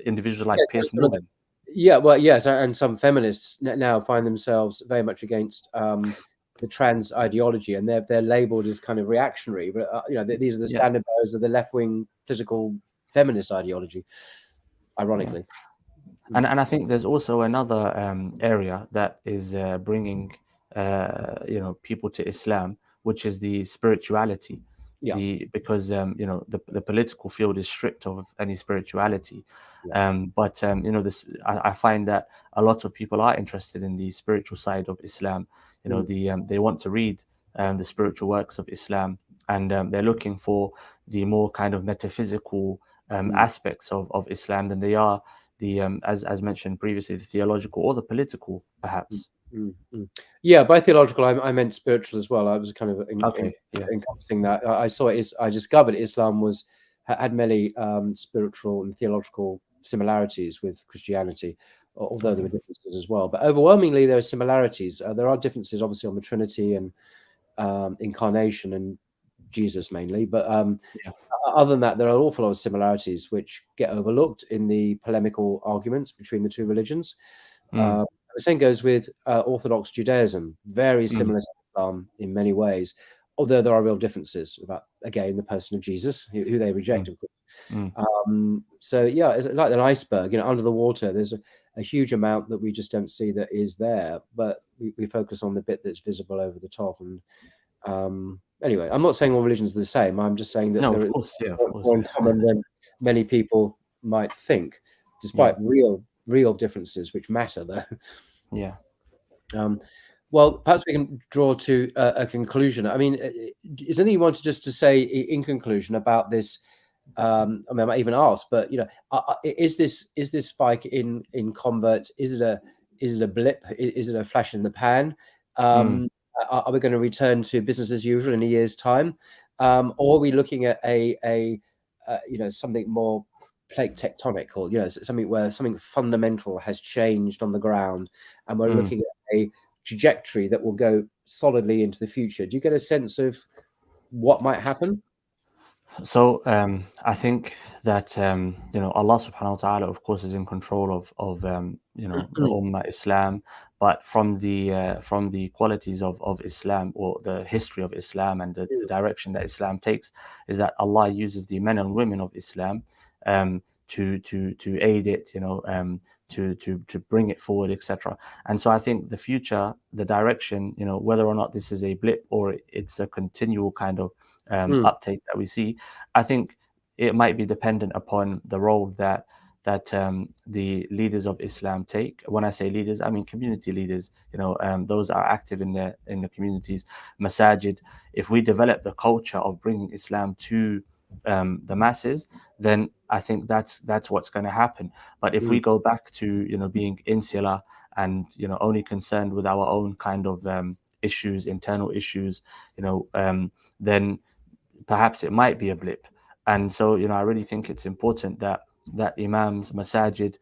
Speaker 2: Individuals
Speaker 1: Yeah,
Speaker 2: like
Speaker 1: so
Speaker 2: Pierce
Speaker 1: some of the,
Speaker 2: Morgan.
Speaker 1: yeah, well, yes, and some feminists now find themselves very much against the trans ideology, and they're labelled as kind of reactionary. But these are the
Speaker 2: Yeah,
Speaker 1: standard bearers of the left wing political feminist ideology.
Speaker 2: yeah.
Speaker 1: Ironically.
Speaker 2: And
Speaker 1: Mm.
Speaker 2: and I think there's also another area that is bringing people to Islam, which is the spirituality.
Speaker 1: Yeah,
Speaker 2: Because the political field is stripped of any spirituality,
Speaker 1: yeah,
Speaker 2: but this I find that a lot of people are interested in the spiritual side of Islam.
Speaker 1: mm,
Speaker 2: They want to read the spiritual works of Islam, and they're looking for the more kind of metaphysical
Speaker 1: mm,
Speaker 2: aspects of Islam than they are the as mentioned previously, the theological or the political,
Speaker 1: mm,
Speaker 2: perhaps.
Speaker 1: mm. Yeah. By theological, I meant spiritual as well. I was kind of
Speaker 2: Okay, yeah.
Speaker 1: encompassing that. I saw it is. I discovered Islam had many spiritual and theological similarities with Christianity, although there were
Speaker 2: Okay.
Speaker 1: differences as well. But overwhelmingly, there are similarities. There are differences, obviously, on the Trinity and incarnation and Jesus mainly. But
Speaker 2: Yeah.
Speaker 1: other than that, there are an awful lot of similarities which get overlooked in the polemical arguments between the two religions.
Speaker 2: Mm,
Speaker 1: The same goes with Orthodox Judaism, very
Speaker 2: mm,
Speaker 1: similar to Islam in many ways, although there are real differences about, again, the person of Jesus, who they reject,
Speaker 2: mm,
Speaker 1: of course.
Speaker 2: mm.
Speaker 1: So, yeah, it's like an iceberg, under the water, there's a huge amount that we just don't see that is there, but we focus on the bit that's visible over the top. And anyway, I'm not saying all religions are the same. I'm just saying that
Speaker 2: No,
Speaker 1: there
Speaker 2: of
Speaker 1: is
Speaker 2: course, yeah, of course,
Speaker 1: more in
Speaker 2: yeah,
Speaker 1: common than many people might think,
Speaker 2: yeah,
Speaker 1: despite real differences which matter, though.
Speaker 2: yeah.
Speaker 1: Um, well, perhaps we can draw to a conclusion. I mean, is there anything you wanted just to say in conclusion about this? I mean, I might even ask, but is this spike in converts? Is it a blip? Is it a flash in the pan?
Speaker 2: Mm,
Speaker 1: Um, are we going to return to business as usual in a year's time, or are we looking at a something more plate tectonic, or something where something fundamental has changed on the ground, and we're
Speaker 2: mm.
Speaker 1: looking at a trajectory that will go solidly into the future? Do you get a sense of what might happen?
Speaker 2: So I think that Allah Subhanahu wa Taala, of course, is in control of the Ummah Islam, but from the qualities of Islam, or the history of Islam, and the direction that Islam takes, is that Allah uses the men and women of Islam to aid it, to bring it forward, etc. And so I think the future, the direction, whether or not this is a blip or it's a continual kind of
Speaker 1: Mm,
Speaker 2: uptake that we see, I think it might be dependent upon the role that the leaders of Islam take. When I say leaders, I mean community leaders. Those that are active in the communities, masajid. If we develop the culture of bringing Islam to the masses, then I think that's what's going to happen. But if we
Speaker 1: mm,
Speaker 2: go back to being insular and only concerned with our own kind of issues, internal issues, then perhaps it might be a blip. And so, I really think it's important that imams, masajid,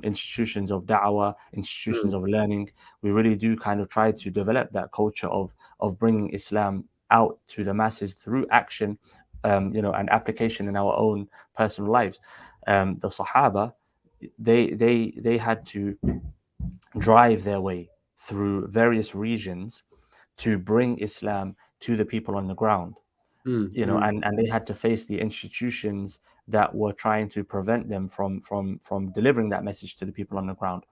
Speaker 2: institutions of da'wah, institutions
Speaker 1: mm,
Speaker 2: of learning, we really do kind of try to develop that culture of bringing Islam out to the masses through action, and application in our own personal lives. The Sahaba, they had to drive their way through various regions to bring Islam to the people on the ground. And they had to face the institutions that were trying to prevent them from delivering that message to the people on the ground.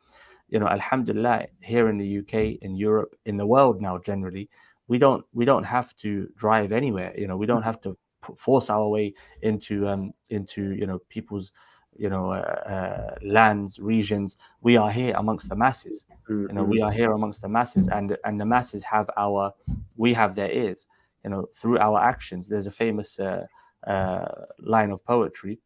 Speaker 2: Alhamdulillah, here in the UK, in Europe, in the world now generally, we don't have to drive anywhere. We don't have to force our way into people's lands, regions. We are here amongst the masses. We are here amongst the masses, and the masses we have their ears. Through our actions. There's a famous line of poetry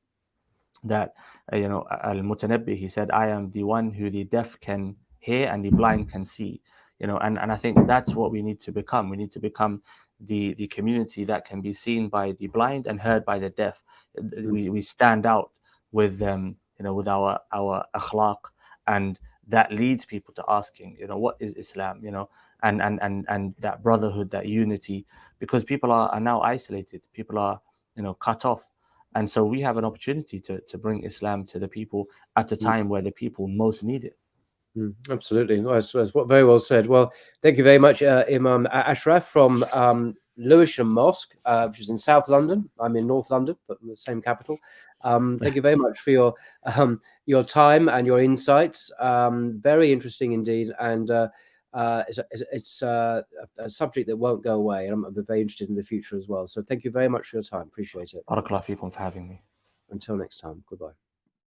Speaker 2: that Al-Mutanabbi, he said, "I am the one who the deaf can hear and the blind can see." And I think that's what we need to become. We need to become the community that can be seen by the blind and heard by the deaf. We stand out with with our akhlaq, and that leads people to asking, what is Islam? And that brotherhood, that unity, because people are now isolated. People are cut off. And so we have an opportunity to bring Islam to the people at a time where the people most need it.
Speaker 1: Absolutely. That's very well said. Well, thank you very much, Imam Ashraf from Lewisham Mosque, which is in South London. I'm in North London, but the same capital. Thank you very much for your time and your insights. Very interesting indeed. And it's a subject that won't go away. And I'm very interested in the future as well. So thank you very much for your time. Appreciate it.
Speaker 2: Barakallah feekum for having me.
Speaker 1: Until next time. Goodbye.